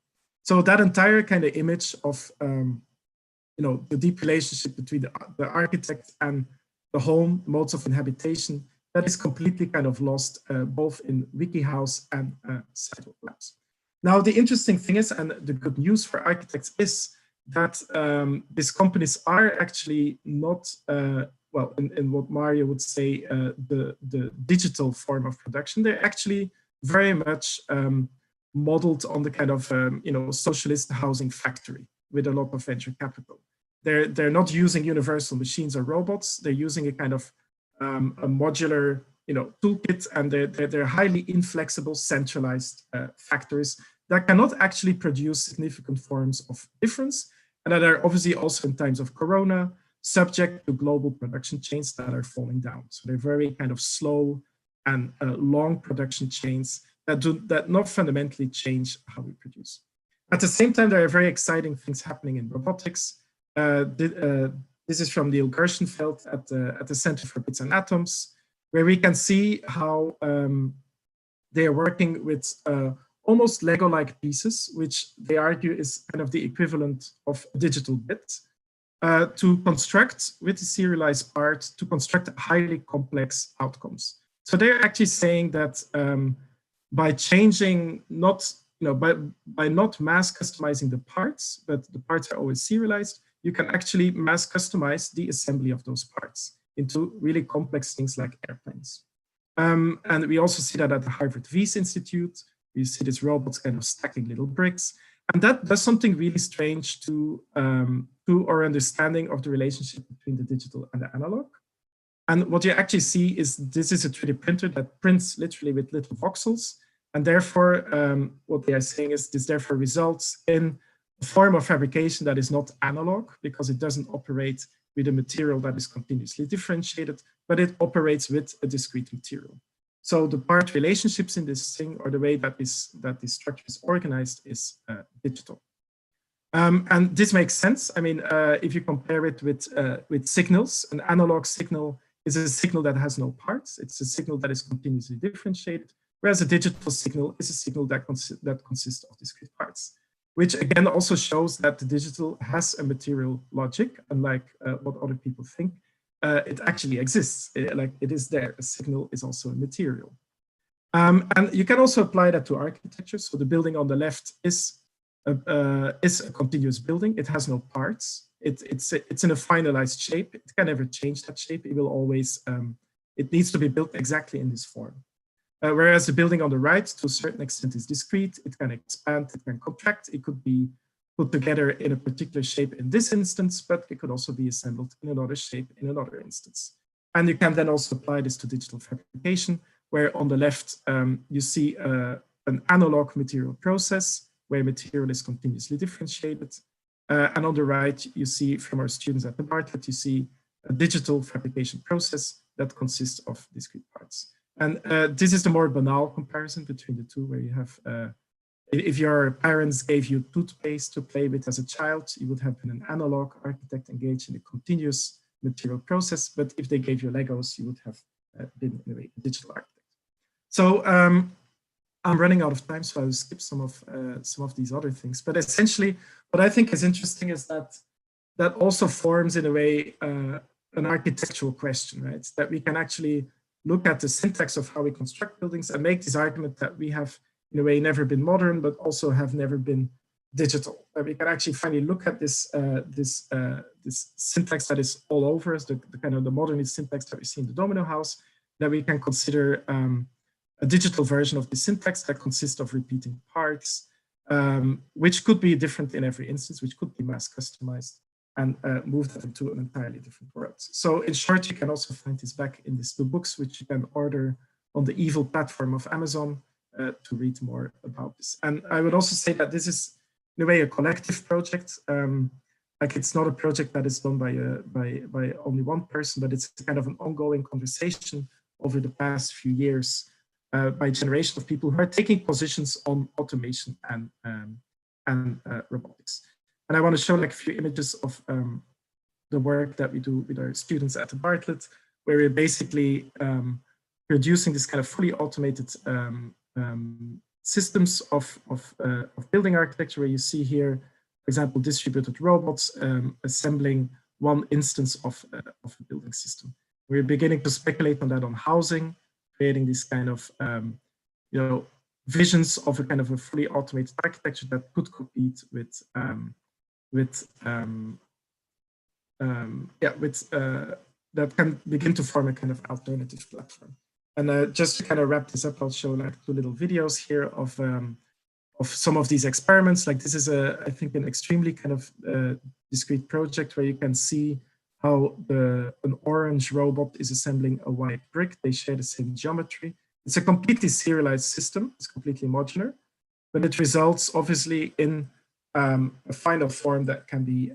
So that entire kind of image of the deep relationship between the architect and the home, modes of inhabitation, that is completely kind of lost both in WikiHouse and Sidewalk Labs. Now, the interesting thing is, and the good news for architects is that these companies are actually not, well, in what Mario would say, the digital form of production. They're actually very much modeled on the kind of socialist housing factory with a lot of venture capital. They're not using universal machines or robots. They're using a kind of a modular, toolkit, and they're highly inflexible, centralized factories that cannot actually produce significant forms of difference, and that are obviously also in times of Corona subject to global production chains that are falling down. So they're very kind of slow and long production chains that not fundamentally change how we produce. At the same time, there are very exciting things happening in robotics. This is from Neil Gershenfeld at the Center for Bits and Atoms, where we can see how they are working with almost Lego-like pieces, which they argue is kind of the equivalent of a digital bit, to construct with the serialized part, to construct highly complex outcomes. So they're actually saying that by changing by not mass customizing the parts, but the parts are always serialized, you can actually mass customize the assembly of those parts into really complex things like airplanes. And we also see that at the Harvard Wyss Institute. You see these robots kind of stacking little bricks. And that does something really strange to our understanding of the relationship between the digital and the analog. And what you actually see is this is a 3D printer that prints literally with little voxels. And therefore, what they are saying is this therefore results in a form of fabrication that is not analog, because it doesn't operate with a material that is continuously differentiated, but it operates with a discrete material. So the part relationships in this thing, or the way that this structure is organized, is digital. And this makes sense. I mean, if you compare it with signals, an analog signal is a signal that has no parts. It's a signal that is continuously differentiated, whereas a digital signal is a signal that consists of discrete parts, which again also shows that the digital has a material logic, unlike what other people think. It actually exists, like it is there. A signal is also a material. And you can also apply that to architecture. So the building on the left is a continuous building. It has no parts. It's in a finalized shape. It can never change that shape. It will always, it needs to be built exactly in this form. Whereas the building on the right, to a certain extent, is discrete. It can expand, it can contract. It could be put together in a particular shape in this instance, but it could also be assembled in another shape in another instance. And you can then also apply this to digital fabrication, where on the left, you see an analog material process, where material is continuously differentiated. And on the right, you see from our students at the Bartlett, you see a digital fabrication process that consists of discrete parts. And this is the more banal comparison between the two, where you have if your parents gave you toothpaste to play with as a child, you would have been an analog architect engaged in a continuous material process. But if they gave you Legos, you would have been in a way a digital architect. So I'm running out of time, so I'll skip some of these other things. But essentially, what I think is interesting is that that also forms in a way an architectural question, right? That we can actually look at the syntax of how we construct buildings and make this argument that we have in a way never been modern, but also have never been digital. That we can actually finally look at this this syntax that is all over us, the kind of the modernist syntax that we see in the Domino House, that we can consider a digital version of the syntax that consists of repeating parts, which could be different in every instance, which could be mass customized, and move that into an entirely different world. So in short, you can also find this back in these two books, which you can order on the Evil platform of Amazon to read more about this. And I would also say that this is in a way a collective project. Like it's not a project that is done by only one person, but it's kind of an ongoing conversation over the past few years by a generation of people who are taking positions on automation and robotics. And I want to show like a few images of the work that we do with our students at the Bartlett, where we're basically producing this kind of fully automated systems of building architecture, where you see here, for example, distributed robots assembling one instance of a building system. We're beginning to speculate on that on housing, creating this kind of visions of a kind of a fully automated architecture that could compete with that can begin to form a kind of alternative platform. And just to kind of wrap this up, I'll show like two little videos here of some of these experiments. Like this is I think an extremely kind of discrete project where you can see how an orange robot is assembling a white brick. They share the same geometry. It's a completely serialized system. It's completely modular, but it results obviously in a final form that can be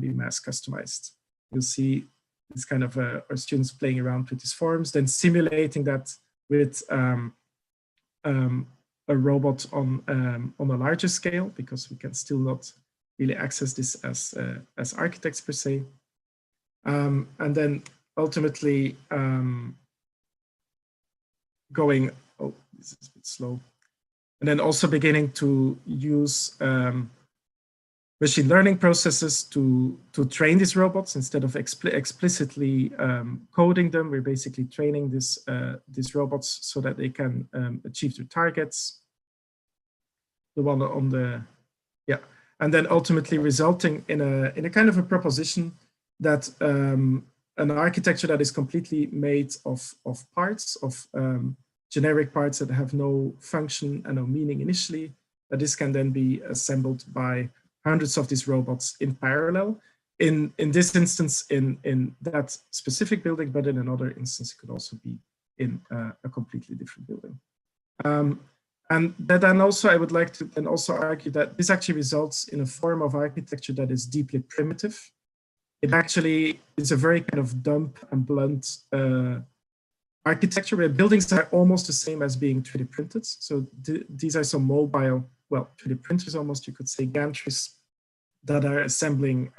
mass customized. You'll see this kind of our students playing around with these forms, then simulating that with a robot on a larger scale, because we can still not really access this as architects per se. And then ultimately going, oh, this is a bit slow. And then also beginning to use machine learning processes to train these robots instead of explicitly coding them. We're basically training these robots so that they can achieve their targets. The one on the, yeah. And then ultimately resulting in a kind of a proposition that an architecture that is completely made of parts, of generic parts that have no function and no meaning initially, that this can then be assembled by hundreds of these robots in parallel. In this instance, in that specific building, but in another instance, it could also be in a completely different building. And then also, I would like to then also argue that this actually results in a form of architecture that is deeply primitive. It actually is a very kind of dumb and blunt architecture where buildings are almost the same as being 3D printed. So these are some mobile, well, 3D printers almost, you could say, gantries that are assembling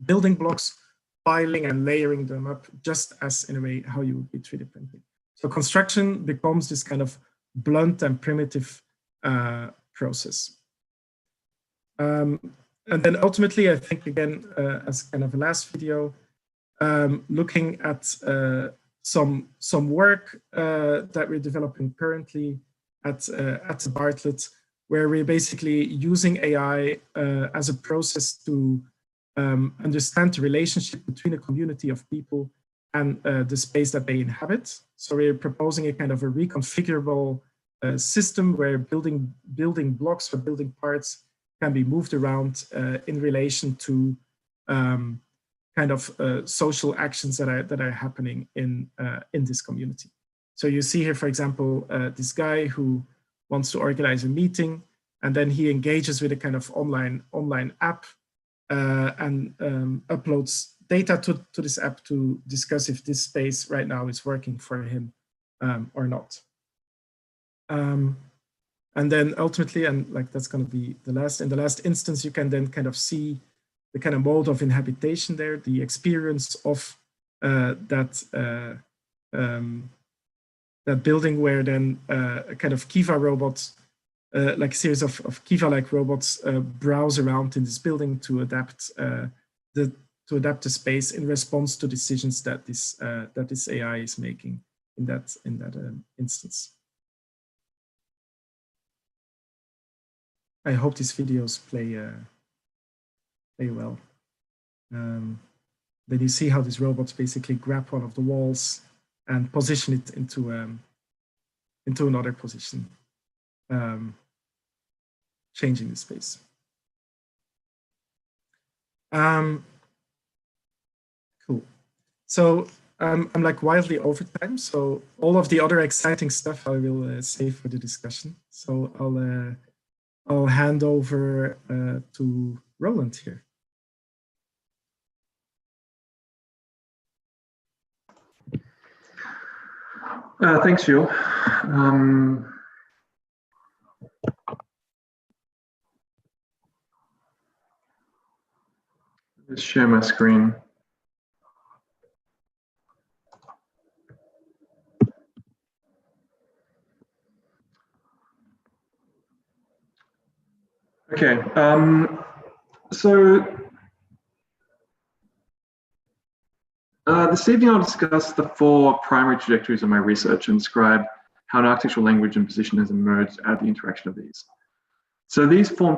building blocks, piling and layering them up just as in a way how you would be 3D printing. So construction becomes this kind of blunt and primitive process. And then ultimately, I think again, as kind of a last video, looking at some work that we're developing currently at the Bartlett, where we're basically using AI as a process to understand the relationship between a community of people and the space that they inhabit. So we're proposing a kind of a reconfigurable system where building blocks or building parts can be moved around in relation to kind of social actions that are happening in this community. So you see here, for example, this guy who wants to organize a meeting, and then he engages with a kind of online app and uploads data to this app to discuss if this space right now is working for him or not. And And then ultimately, and like that's going to be the last, in the last instance, you can then kind of see the kind of mode of inhabitation there, the experience of that building, where then a kind of Kiva robot, like a series of Kiva-like robots, browse around in this building to adapt the space in response to decisions that this AI is making in that instance. I hope these videos play well. Then you see how these robots basically grab one of the walls and position it into another position, changing the space. Cool. So I'm like wildly over time. So all of the other exciting stuff I will save for the discussion. So I'll hand over to Roland here. Thanks, Gilles. Let's share my screen. Okay, so this evening I'll discuss the 4 primary trajectories of my research and describe how an architectural language and position has emerged out of the interaction of these. So these 4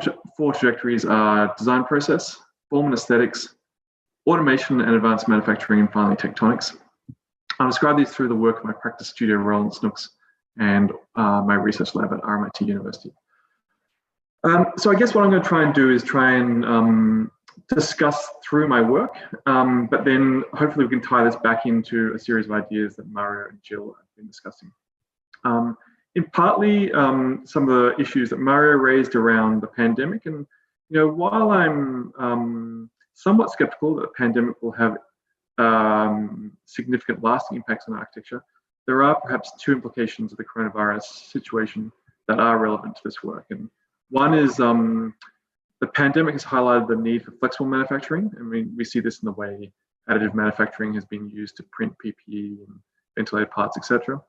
trajectories are design process, form and aesthetics, automation and advanced manufacturing, and finally tectonics. I'll describe these through the work of my practice studio, Roland, Snooks, and my research lab at RMIT University. So I guess what I'm going to try and do is try and discuss through my work, but then hopefully we can tie this back into a series of ideas that Mario and Gilles have been discussing. In partly some of the issues that Mario raised around the pandemic, and while I'm somewhat skeptical that the pandemic will have significant lasting impacts on architecture, there are perhaps 2 implications of the coronavirus situation that are relevant to this work. And one is the pandemic has highlighted the need for flexible manufacturing. I mean, we see this in the way additive manufacturing has been used to print PPE and ventilated parts, etc.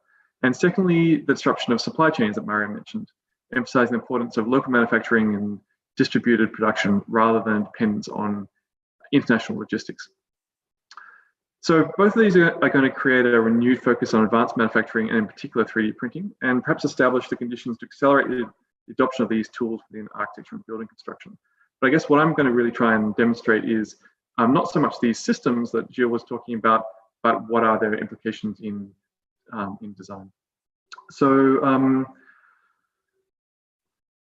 And secondly, the disruption of supply chains that Mario mentioned, emphasizing the importance of local manufacturing and distributed production rather than dependence on international logistics. So both of these are going to create a renewed focus on advanced manufacturing and in particular 3D printing, and perhaps establish the conditions to accelerate the adoption of these tools within architecture and building construction. But I guess what I'm going to really try and demonstrate is not so much these systems that Gilles was talking about, but what are their implications in design. So,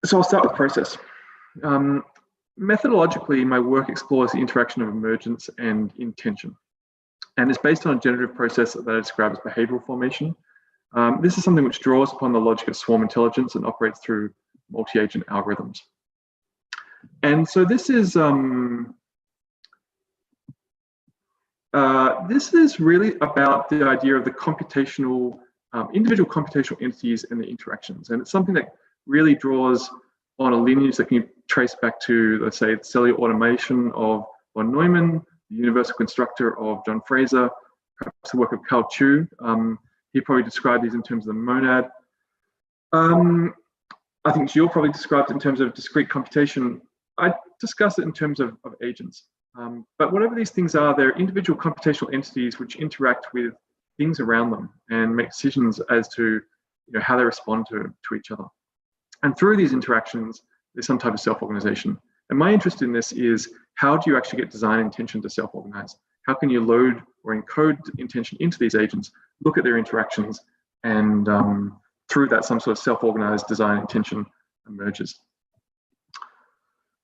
so I'll start with process. Methodologically, my work explores the interaction of emergence and intention. And it's based on a generative process that I describe as behavioral formation. This is something which draws upon the logic of swarm intelligence and operates through multi-agent algorithms. And so this is really about the idea of the computational, individual computational entities and the interactions. And it's something that really draws on a lineage that can be traced back to, let's say, cellular automation of von Neumann, the universal constructor of John Fraser, perhaps the work of Carl Chu. He probably described these in terms of the monad. I think Gilles probably described it in terms of discrete computation. I discuss it in terms of agents. But whatever these things are, they're individual computational entities which interact with things around them and make decisions as to how they respond to each other. And through these interactions, there's some type of self-organization. And my interest in this is, how do you actually get design intention to self-organize? How can you load or encode intention into these agents, look at their interactions, and through that some sort of self-organized design intention emerges.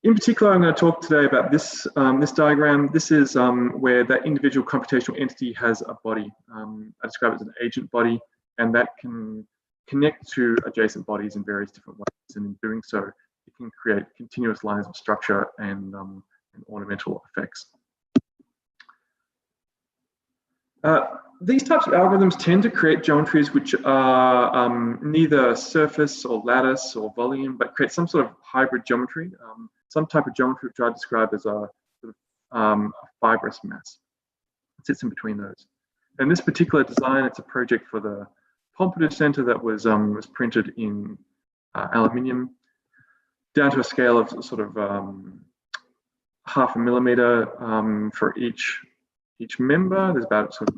In particular, I'm going to talk today about this, this diagram. This is where that individual computational entity has a body. I describe it as an agent body, and that can connect to adjacent bodies in various different ways. And in doing so, it can create continuous lines of structure and ornamental effects. These types of algorithms tend to create geometries which are neither surface or lattice or volume, but create some sort of hybrid geometry, some type of geometry which I describe as a sort of fibrous mass. It sits in between those. And this particular design, it's a project for the Pompidou Center that was printed in aluminium down to a scale of sort of 0.5 millimeter for each member. There's about sort of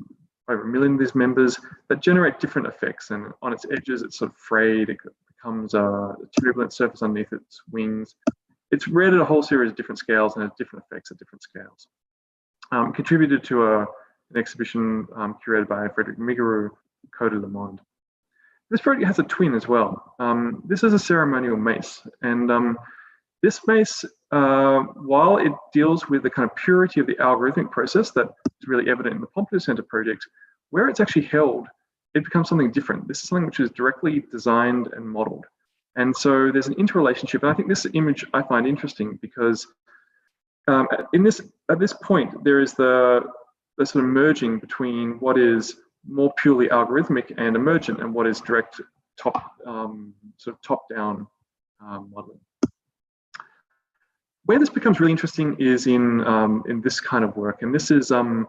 over 1 million of these members that generate different effects, and on its edges it's sort of frayed, it becomes a turbulent surface underneath its wings. It's read at a whole series of different scales and has different effects at different scales. Contributed to an exhibition curated by Frédéric Migarou, Côte de Le Monde. This project has a twin as well. This is a ceremonial mace, and this mace, while it deals with the kind of purity of the algorithmic process that is really evident in the Pompidou Center project, where it's actually held, it becomes something different. This is something which is directly designed and modeled. And so there's an interrelationship. And I think this image I find interesting because at this point, there is the sort of merging between what is more purely algorithmic and emergent and what is direct sort of top-down modeling. Where this becomes really interesting is in this kind of work, and this is a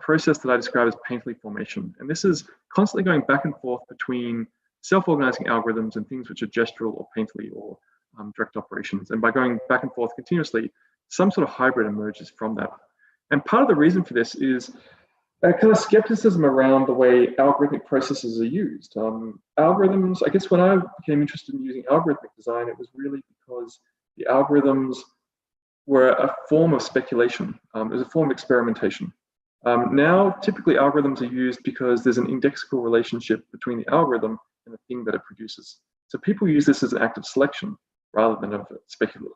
process that I describe as painterly formation. And this is constantly going back and forth between self-organizing algorithms and things which are gestural or painterly or direct operations. And by going back and forth continuously, some sort of hybrid emerges from that. And part of the reason for this is a kind of skepticism around the way algorithmic processes are used. Algorithms, I guess when I became interested in using algorithmic design, it was really because the algorithms were a form of speculation. It was a form of experimentation. Now, typically algorithms are used because there's an indexical relationship between the algorithm and the thing that it produces. So people use this as an act of selection rather than of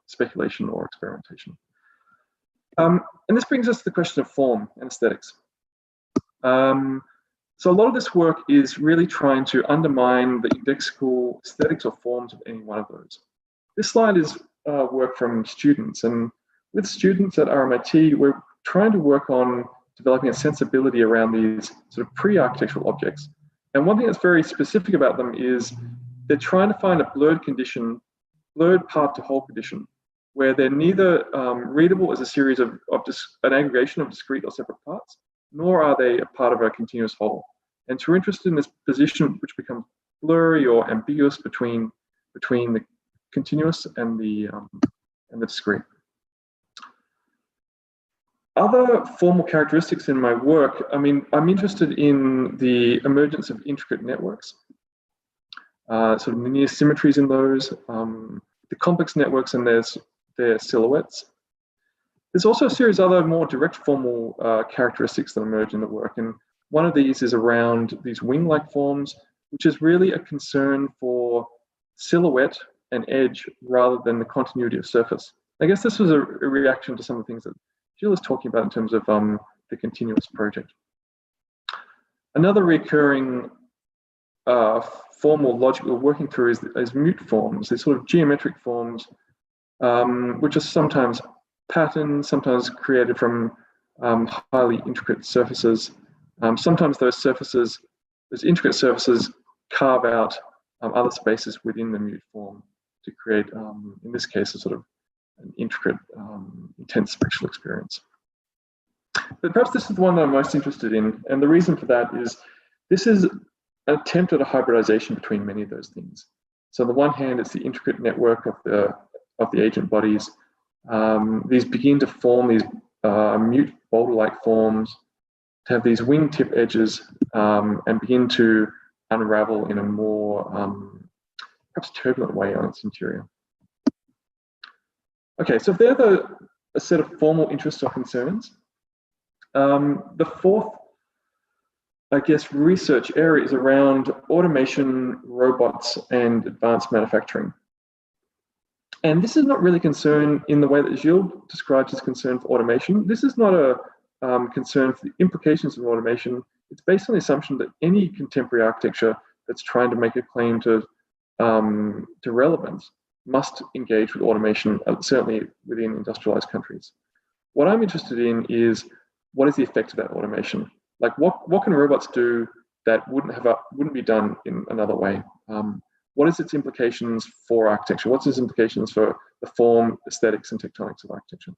speculation or experimentation. And this brings us to the question of form and aesthetics. So a lot of this work is really trying to undermine the indexical aesthetics or forms of any one of those. This slide is work from students, and with students at RMIT, we're trying to work on developing a sensibility around these sort of pre-architectural objects. And one thing that's very specific about them is they're trying to find a blurred condition, blurred part to whole condition, where they're neither readable as a series of an aggregation of discrete or separate parts, nor are they a part of a continuous whole. And so we're interested in this position which becomes blurry or ambiguous between the continuous and the discrete. Other formal characteristics in my work, I mean, I'm interested in the emergence of intricate networks, sort of linear symmetries in those, the complex networks and their silhouettes. There's also a series of other more direct formal characteristics that emerge in the work, and one of these is around these wing-like forms, which is really a concern for silhouette and edge rather than the continuity of surface. I guess this was a reaction to some of the things that Gilles is talking about in terms of the continuous project. Another recurring formal logic we're working through is mute forms, these sort of geometric forms, which are sometimes patterns, sometimes created from highly intricate surfaces. Sometimes those intricate surfaces carve out other spaces within the mute form to create, in this case, a sort of an intricate, intense spatial experience. But perhaps this is the one that I'm most interested in, and the reason for that is this is an attempt at a hybridization between many of those things. So on the one hand, it's the intricate network of the agent bodies. These begin to form these mute boulder-like forms, to have these wingtip edges, and begin to unravel in a more perhaps turbulent way on its interior. Okay, so if they're a set of formal interests or concerns, the fourth, I guess, research area is around automation, robots, and advanced manufacturing. And this is not really concern in the way that Gilles describes his concern for automation. This is not a concern for the implications of automation. It's based on the assumption that any contemporary architecture that's trying to make a claim to relevance must engage with automation, certainly within industrialized countries. What I'm interested in is what is the effect of that automation? like what can robots do that wouldn't be done in another way? What is its implications for architecture? What's its implications for the form, aesthetics, and tectonics of architecture?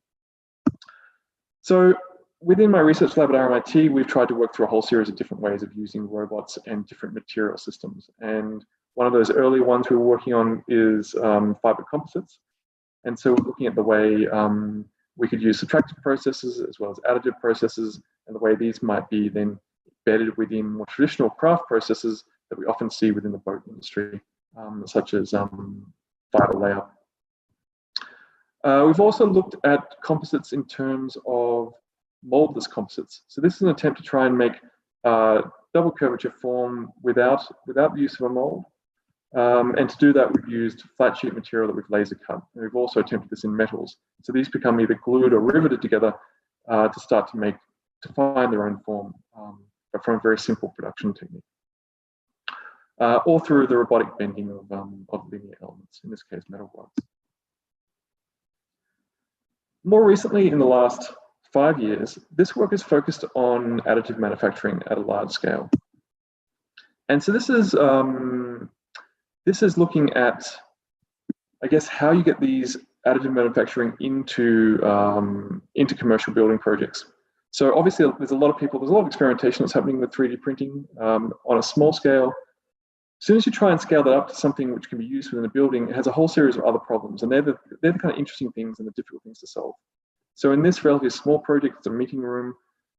So within my research lab at RMIT, we've tried to work through a whole series of different ways of using robots and different material systems. And one of those early ones we were working on is fiber composites. And so we're looking at the way we could use subtractive processes as well as additive processes, and the way these might be then embedded within more traditional craft processes that we often see within the boat industry, such as fiber layout. We've also looked at composites in terms of moldless composites. So this is an attempt to try and make double curvature form without the use of a mold. And to do that, we've used flat sheet material that we've laser cut. And we've also attempted this in metals. So these become either glued or riveted together to start to find their own form, but from a very simple production technique. Or through the robotic bending of linear elements, in this case, metal rods. More recently, in the last 5 years, this work is focused on additive manufacturing at a large scale. And so this is looking at, I guess, how you get these additive manufacturing into commercial building projects. So obviously, there's a lot of experimentation that's happening with 3D printing on a small scale. As soon as you try and scale that up to something which can be used within a building, it has a whole series of other problems, and they're the kind of interesting things and the difficult things to solve. So in this relatively small project, it's a meeting room.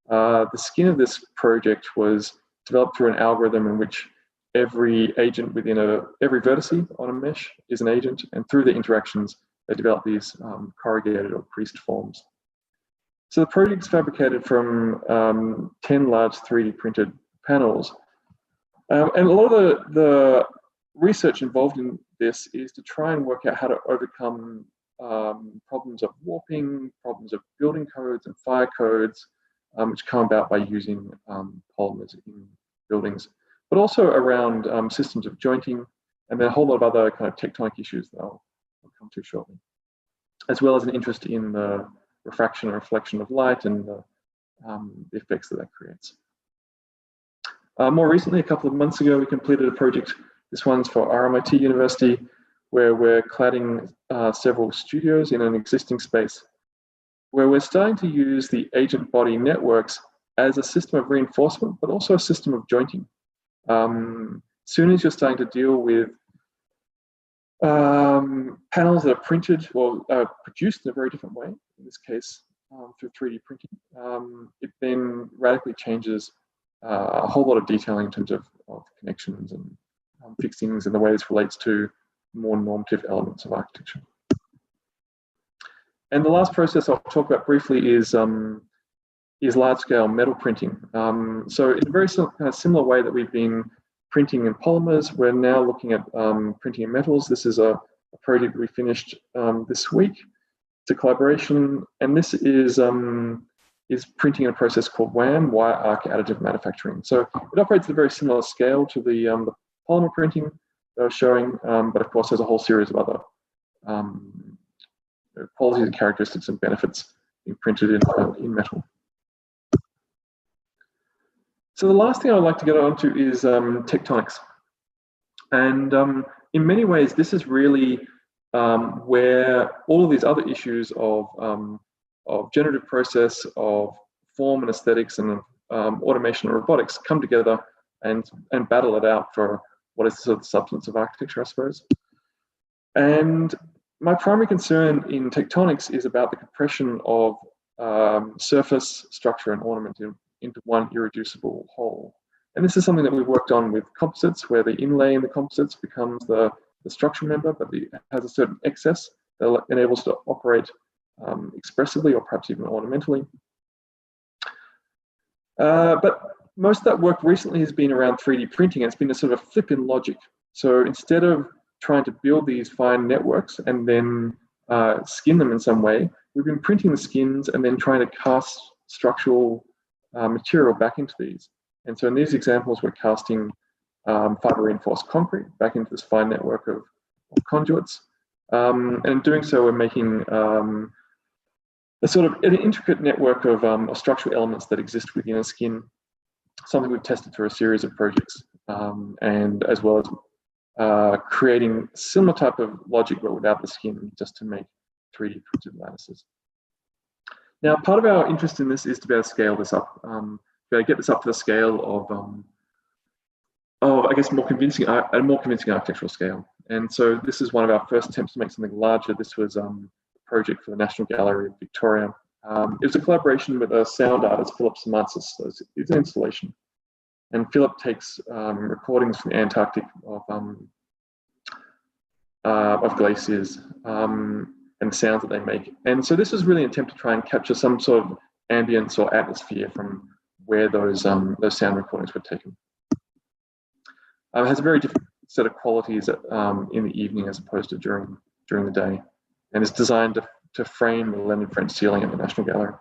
The skin of this project was developed through an algorithm in which every agent within every vertice on a mesh is an agent, and through the interactions, they develop these corrugated or creased forms. So the project's fabricated from 10 large 3D printed panels. And a lot of the research involved in this is to try and work out how to overcome problems of warping, problems of building codes and fire codes, which come about by using polymers in buildings, but also around systems of jointing, and then a whole lot of other kind of tectonic issues that I'll come to shortly, as well as an interest in the refraction and reflection of light and the effects that creates. More recently, a couple of months ago, we completed a project. This one's for RMIT University, where we're cladding several studios in an existing space, where we're starting to use the agent body networks as a system of reinforcement, but also a system of jointing. Soon as you're starting to deal with panels that are printed or produced in a very different way, in this case through 3D printing, it then radically changes a whole lot of detailing in terms of connections and fixings and the way this relates to more normative elements of architecture. And the last process I'll talk about briefly is large-scale metal printing. So in a very kind of similar way that we've been printing in polymers, we're now looking at printing in metals. This is a project we finished this week. It's a collaboration, and this is printing in a process called WAM, wire arc additive manufacturing. So it operates at a very similar scale to the polymer printing that I was showing, but of course there's a whole series of other qualities and characteristics and benefits being printed in metal. So the last thing I'd like to get onto is tectonics. And in many ways, this is really where all of these other issues of generative process, of form and aesthetics, and automation and robotics come together and battle it out for what is sort of the substance of architecture, I suppose. And my primary concern in tectonics is about the compression of surface, structure, and ornament into one irreducible whole. And this is something that we've worked on with composites, where the inlay in the composites becomes the structural member, but it has a certain excess that enables to operate expressively or perhaps even ornamentally. But most of that work recently has been around 3D printing, and it's been a sort of flip in logic. So instead of trying to build these fine networks and then skin them in some way, we've been printing the skins and then trying to cast structural material back into these. And so in these examples, we're casting fiber reinforced concrete back into this fine network of conduits. And in doing so, we're making a sort of an intricate network of structural elements that exist within a skin. something we've tested through a series of projects, and as well as creating similar type of logic but without the skin, just to make 3D printed lattices. Now, part of our interest in this is to be able to scale this up, to be able to get this up to the scale of I guess, a more convincing architectural scale. And so this is one of our first attempts to make something larger. This was a project for the National Gallery of Victoria. It was a collaboration with a sound artist, Philip Simansis. So it's an installation. And Philip takes recordings from the Antarctic of glaciers and the sounds that they make. And so this is really an attempt to try and capture some sort of ambience or atmosphere from where those sound recordings were taken. It has a very different set of qualities in the evening as opposed to during the day, and is designed to frame the lemon French ceiling at the National Gallery.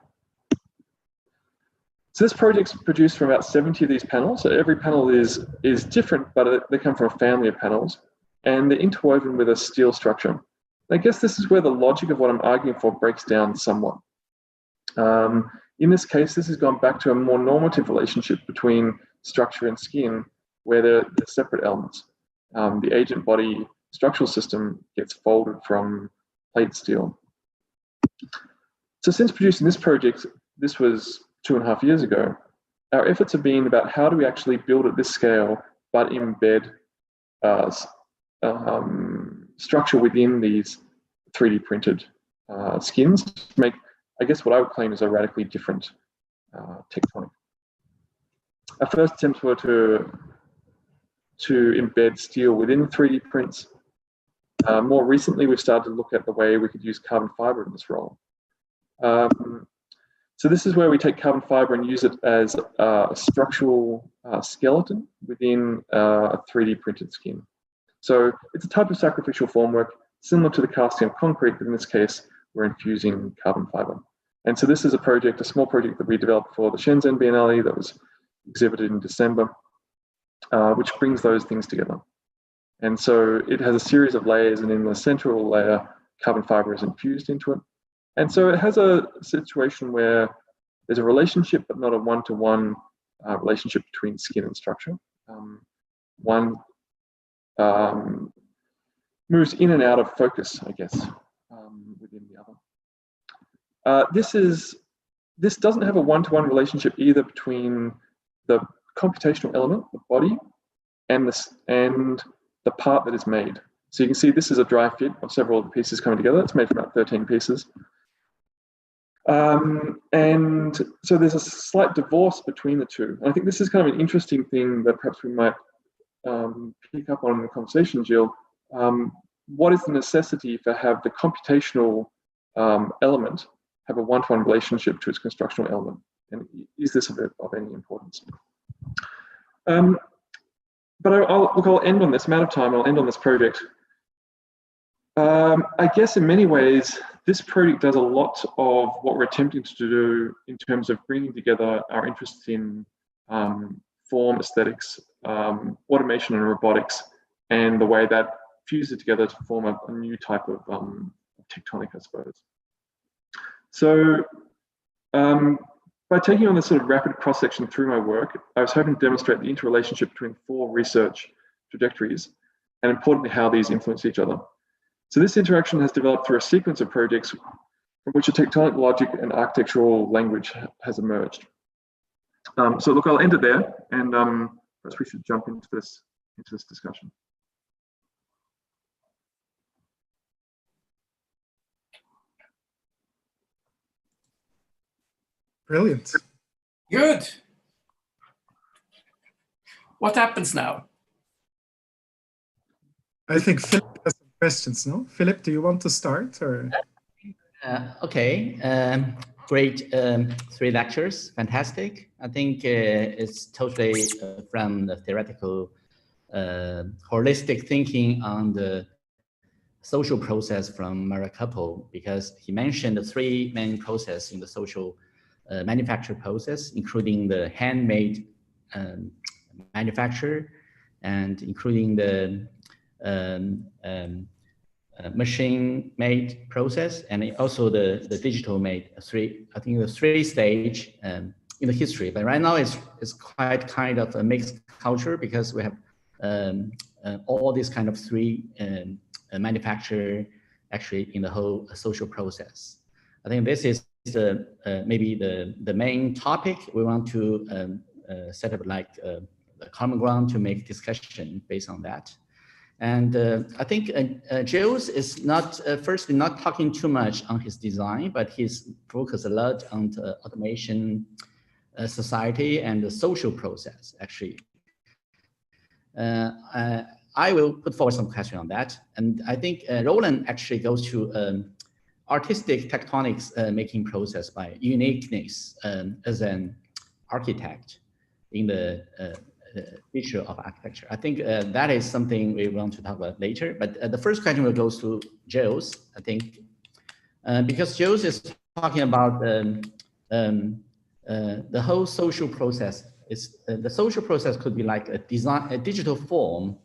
So this project's produced from about 70 of these panels. So every panel is different, but they come from a family of panels, and they're interwoven with a steel structure. I guess this is where the logic of what I'm arguing for breaks down somewhat. In this case, this has gone back to a more normative relationship between structure and skin, where they're separate elements. The agent body structural system gets folded from plate steel. So since producing this project, this was 2.5 years ago, our efforts have been about how do we actually build at this scale, but embed structure within these 3D printed skins to make, I guess, what I would claim is a radically different tectonic. Our first attempts were to embed steel within 3D prints. More recently, we've started to look at the way we could use carbon fiber in this role. So this is where we take carbon fiber and use it as a structural skeleton within a 3D printed skin. So it's a type of sacrificial formwork similar to the casting of concrete, but in this case, we're infusing carbon fiber. And so this is a small project that we developed for the Shenzhen Biennale that was exhibited in December, which brings those things together. And so it has a series of layers, and in the central layer, carbon fiber is infused into it. And so it has a situation where there's a relationship, but not a one-to-one relationship between skin and structure. One moves in and out of focus, I guess, within the other. This doesn't have a one-to-one relationship either between the computational element, the body, and the part that is made. So you can see this is a dry fit of several of the pieces coming together. It's made from about 13 pieces. And so there's a slight divorce between the two. And I think this is kind of an interesting thing that perhaps we might pick up on in the conversation, Gilles. What is the necessity for have the computational element have a one-to-one relationship to its constructional element? And is this of any importance? But I'll end on this. I'm out of time. I'll end on this project. I guess in many ways, this project does a lot of what we're attempting to do in terms of bringing together our interests in form, aesthetics, automation and robotics, and the way that fuses together to form a new type of tectonic, I suppose. So by taking on this sort of rapid cross-section through my work, I was hoping to demonstrate the interrelationship between 4 research trajectories, and importantly, how these influence each other. So this interaction has developed through a sequence of projects from which a tectonic logic and architectural language has emerged. So look, I'll end it there, and perhaps we should jump into this discussion. Brilliant. Good. What happens now? I think Philip has some questions, no? Philip, do you want to start? Or? Okay, great 3 lectures, fantastic. I think it's totally from the theoretical, holistic thinking on the social process from Carpo, because he mentioned the 3 main processes in the social manufacture process, including the handmade manufacture, and including the machine-made process, and also the digital-made. I think the 3-stage in the history, but right now it's quite kind of a mixed culture because we have all these kind of three manufacture actually in the whole social process. I think this is the maybe the main topic we want to set up like a common ground to make discussion based on that. And I think Gilles is not, firstly, not talking too much on his design, but he's focused a lot on the automation society and the social process, actually. I will put forward some question on that. And I think Roland actually goes to artistic tectonics making process by uniqueness as an architect in the feature of architecture. I think that is something we want to talk about later, but the first question will go to Gilles, I think, because Gilles is talking about the whole social process. The social process could be like a digital form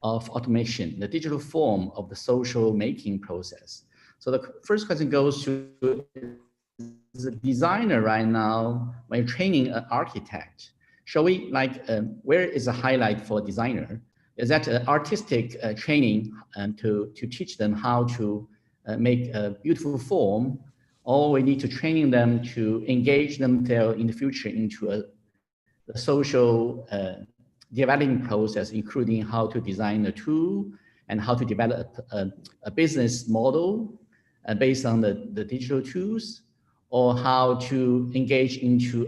of automation, the digital form of the social making process. So the first question goes to the designer right now, when training an architect. Shall we like, where is the highlight for designer? Is that artistic training to teach them how to make a beautiful form, or we need to training them to engage themselves in the future into the social developing process, including how to design a tool and how to develop a business model based on the digital tools, or how to engage into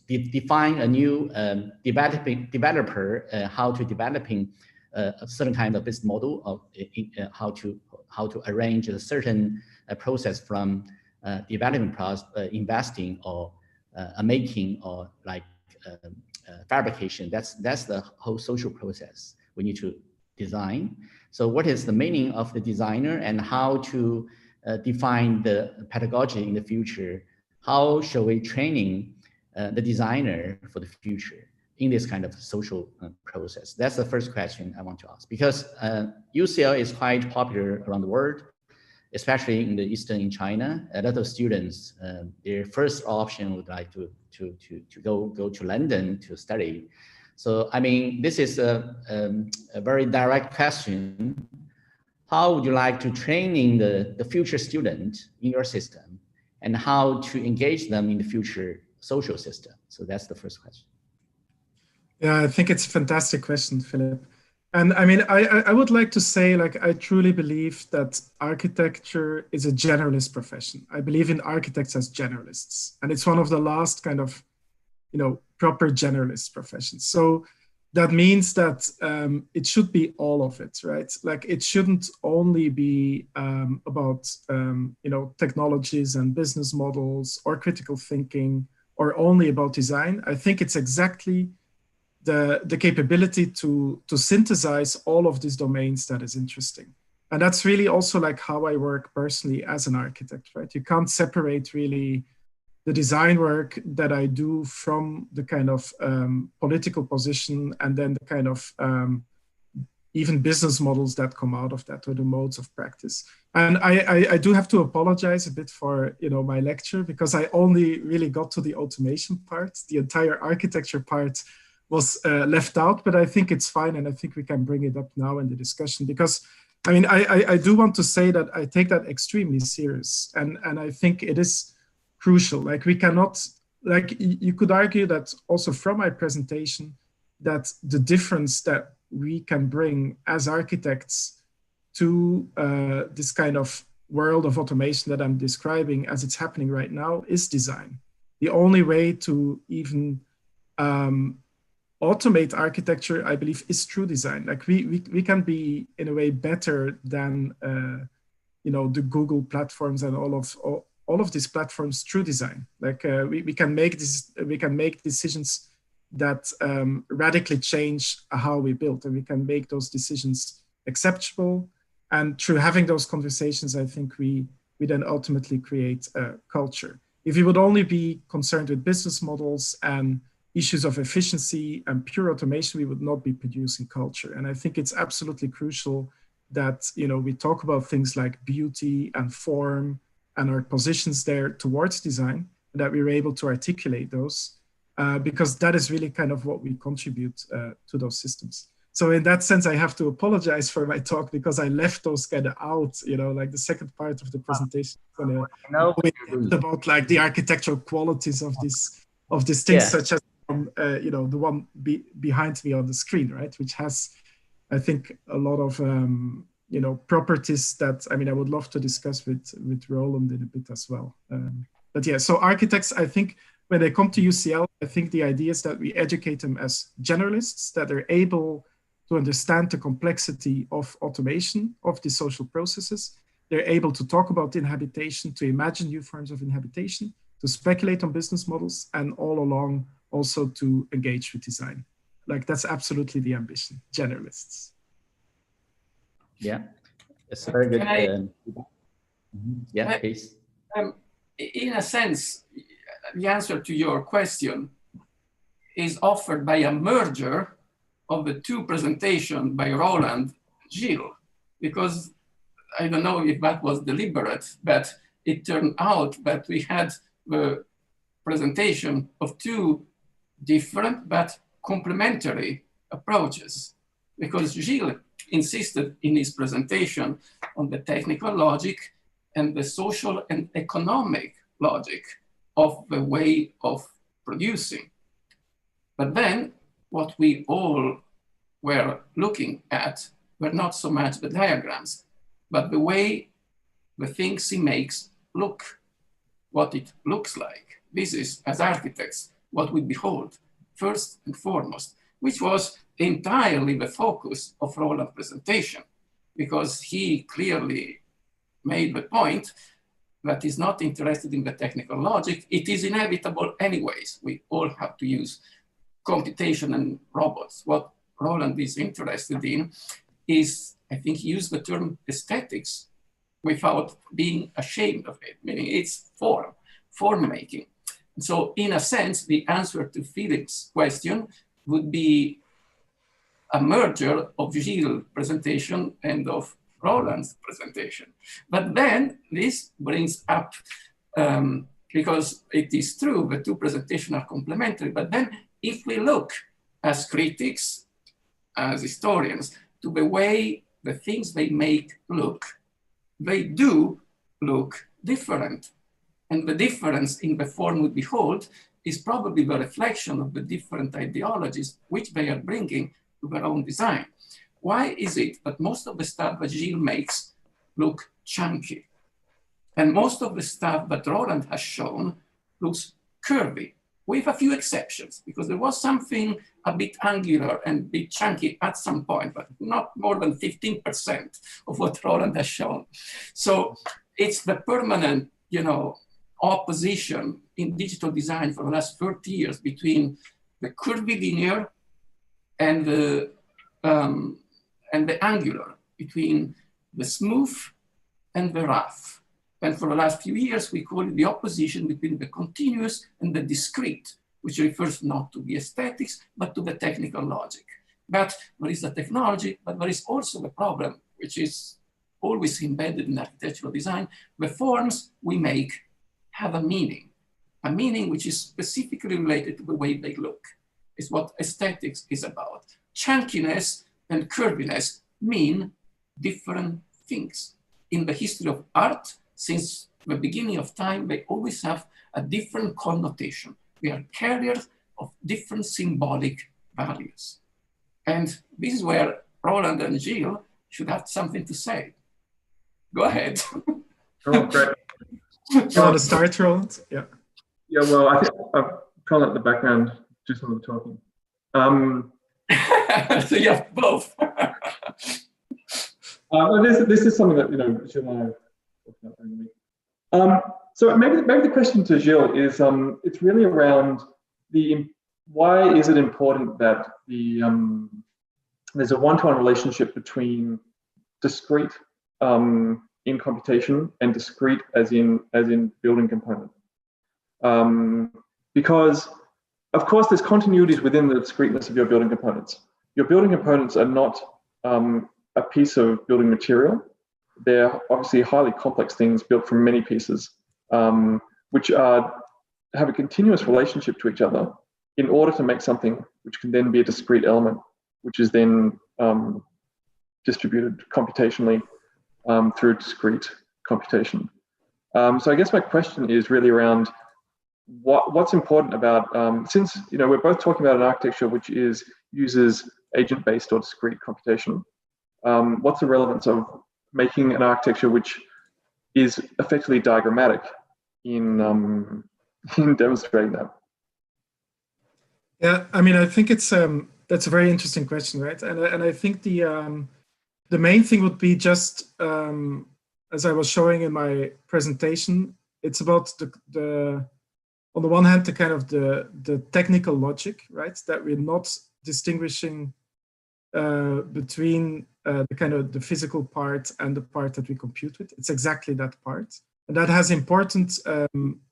define a new developer, how to developing a certain kind of business model of how to arrange a certain process from development process, investing, or making, or like fabrication. That's the whole social process we need to design. So what is the meaning of the designer, and how to define the pedagogy in the future? How shall we training the designer for the future in this kind of social process? That's the first question I want to ask, because UCL is quite popular around the world, especially in the Eastern in China. A lot of students, their first option would like to go to London to study. So, I mean, this is a very direct question. How would you like to training the future student in your system, and how to engage them in the future social system? So that's the first question. Yeah, I think it's a fantastic question, Philip. And I mean, I would like to say, like, I truly believe that architecture is a generalist profession. I believe in architects as generalists, and it's one of the last kind of, proper generalist professions. So that means that it should be all of it, right? Like, it shouldn't only be about, technologies and business models or critical thinking, or only about design. I think it's exactly the capability to synthesize all of these domains that is interesting. And that's really also like how I work personally as an architect, right? You can't separate really the design work that I do from the kind of political position, and then the kind of even business models that come out of that, or the modes of practice. And I do have to apologize a bit for my lecture, because I only really got to the automation part. The entire architecture part was left out, but I think it's fine, and I think we can bring it up now in the discussion, because I mean, I do want to say that I take that extremely serious, and I think it is crucial. Like, we cannot, like, you could argue that also from my presentation, that the difference that we can bring as architects to this kind of world of automation that I'm describing as it's happening right now is design. The only way to even automate architecture, I believe, is through design. Like, we can be in a way better than the Google platforms and all of these platforms through design. Like, we can make decisions that radically change how we build, and we can make those decisions acceptable. And through having those conversations, I think we then ultimately create a culture. If we would only be concerned with business models and issues of efficiency and pure automation, we would not be producing culture. And I think it's absolutely crucial that we talk about things like beauty and form and our positions there towards design, that we were able to articulate those, because that is really kind of what we contribute to those systems. So in that sense, I have to apologize for my talk because I left those kind of out, you know, like the second part of the presentation about like the architectural qualities of these things, such as, you know, the one behind me on the screen, right? Which has, I think, a lot of, you know, properties that, I mean, I would love to discuss with Roland in a bit as well. But yeah, so architects, I think when they come to UCL, I think the idea is that we educate them as generalists, that they're able to understand the complexity of automation of the social processes. They're able to talk about inhabitation, to imagine new forms of inhabitation, to speculate on business models, and all along also to engage with design. Like that's absolutely the ambition, generalists. Yeah, it's a very good. Yeah, please. In a sense, the answer to your question is offered by a merger of the two presentations by Roland, Gilles, because I don't know if that was deliberate, but it turned out that we had the presentation of two different but complementary approaches, because Gilles insisted in his presentation on the technical logic and the social and economic logic of the way of producing. But then what we all were looking at were not so much the diagrams, but the way the things he makes look, what it looks like. This is, as architects, what we behold first and foremost, which was entirely the focus of Roland's presentation, because he clearly made the point that he's not interested in the technical logic. It is inevitable anyways. We all have to use computation and robots. What Roland is interested in is, I think he used the term aesthetics without being ashamed of it, meaning it's form making. So in a sense, the answer to Philip's question would be a merger of Gilles' presentation and of Roland's presentation. But then this brings up, because it is true, the two presentations are complementary, but then if we look as critics, as historians, to the way the things they make look, they do look different. And the difference in the form we behold is probably the reflection of the different ideologies which they are bringing to their own design. Why is it that most of the stuff that Gilles makes look chunky? And most of the stuff that Roland has shown looks curvy, with a few exceptions, because there was something a bit angular and a bit chunky at some point, but not more than 15% of what Roland has shown. So it's the permanent, you know, opposition in digital design for the last 30 years between the curvilinear and the angular, between the smooth and the rough. And for the last few years, we call it the opposition between the continuous and the discrete, which refers not to the aesthetics, but to the technical logic. But there is the technology, but there is also the problem, which is always embedded in architectural design. The forms we make have a meaning which is specifically related to the way they look. It's what aesthetics is about. Chunkiness and curviness mean different things. In the history of art, since the beginning of time, they always have a different connotation. We are carriers of different symbolic values. And this is where Roland and Gilles should have something to say. Go ahead. Oh, great. You want to start, Roland? Yeah. Yeah, well, I think I'll kind of let the background do some of the talking. So you have both. This is something that, you know, Gilles and I talked about. So maybe the question to Gilles is, it's really around why is it important that there's a one-to-one relationship between discrete in computation and discrete as in building component, because of course there's continuities within the discreteness of your building components. Your building components are not a piece of building material. They're obviously highly complex things built from many pieces, which are have a continuous relationship to each other in order to make something which can then be a discrete element, which is then distributed computationally through discrete computation. So I guess my question is really around what's important about, since we're both talking about an architecture which uses agent-based or discrete computation, what's the relevance of making an architecture which is effectively diagrammatic in demonstrating that? Yeah, I mean, I think it's that's a very interesting question, right? And I think the main thing would be just as I was showing in my presentation, it's about the on the one hand, the kind of the technical logic, right? That we're not distinguishing between the kind of the physical part and the part that we compute with. It's exactly that part. And that has important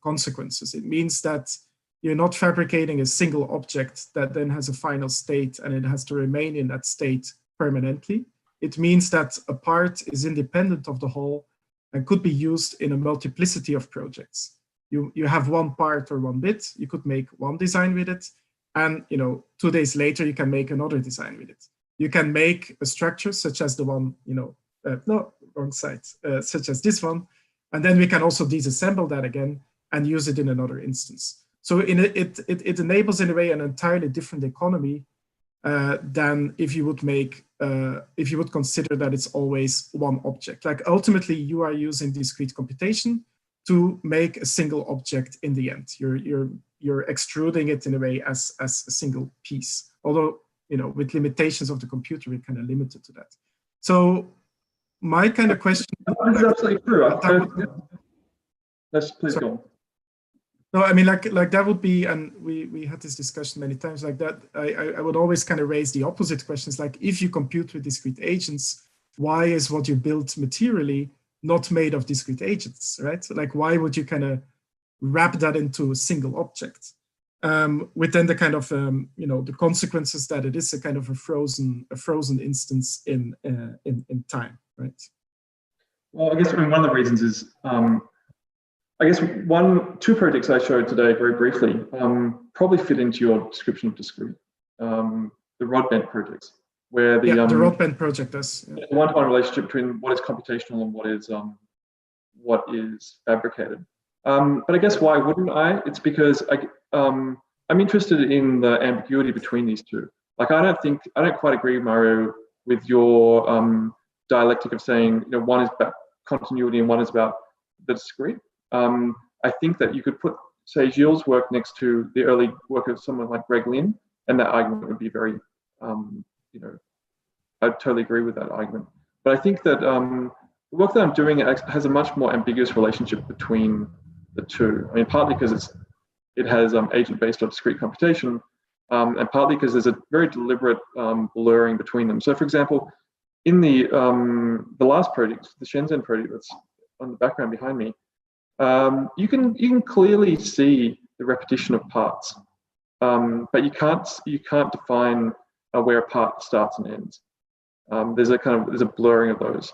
consequences. It means that you're not fabricating a single object that then has a final state and it has to remain in that state permanently. It means that a part is independent of the whole and could be used in a multiplicity of projects. You have one part or one bit, you could make one design with it, and 2 days later you can make another design with it. You can make a structure such as the one, no, wrong side, such as this one, and then we can also disassemble that again and use it in another instance. So it enables in a way an entirely different economy than if you would make, if you would consider that it's always one object. Like ultimately you are using discrete computation to make a single object in the end. You're extruding it in a way as a single piece. Although, with limitations of the computer, we're kind of limited to that. So my kind of question. That's absolutely true. Please go on. No, I mean, like that would be, and we had this discussion many times like that. I would always kind of raise the opposite questions. Like if you compute with discrete agents, why is what you built materially not made of discrete agents, right? So like, why would you kind of wrap that into a single object? With then the kind of, the consequences that it is a kind of a frozen instance in time, right? Well, I guess one of the reasons is, I guess two projects I showed today very briefly probably fit into your description of discrete, the rod bent projects, where the rod bent project does. Yeah. The one-to-one relationship between what is computational and what is fabricated. But I guess why wouldn't I? It's because I'm interested in the ambiguity between these two. Like I don't quite agree, Mario, with your dialectic of saying one is about continuity and one is about the discrete. I think that you could put, say, Gilles' work next to the early work of someone like Greg Lynn, and that argument would be very, I'd totally agree with that argument. But I think that the work that I'm doing has a much more ambiguous relationship between the two. I mean, partly because it has agent-based or discrete computation, and partly because there's a very deliberate blurring between them. So, for example, in the last project, the Shenzhen project that's on the background behind me, you can clearly see the repetition of parts, but you can't define where a part starts and ends. There's a blurring of those.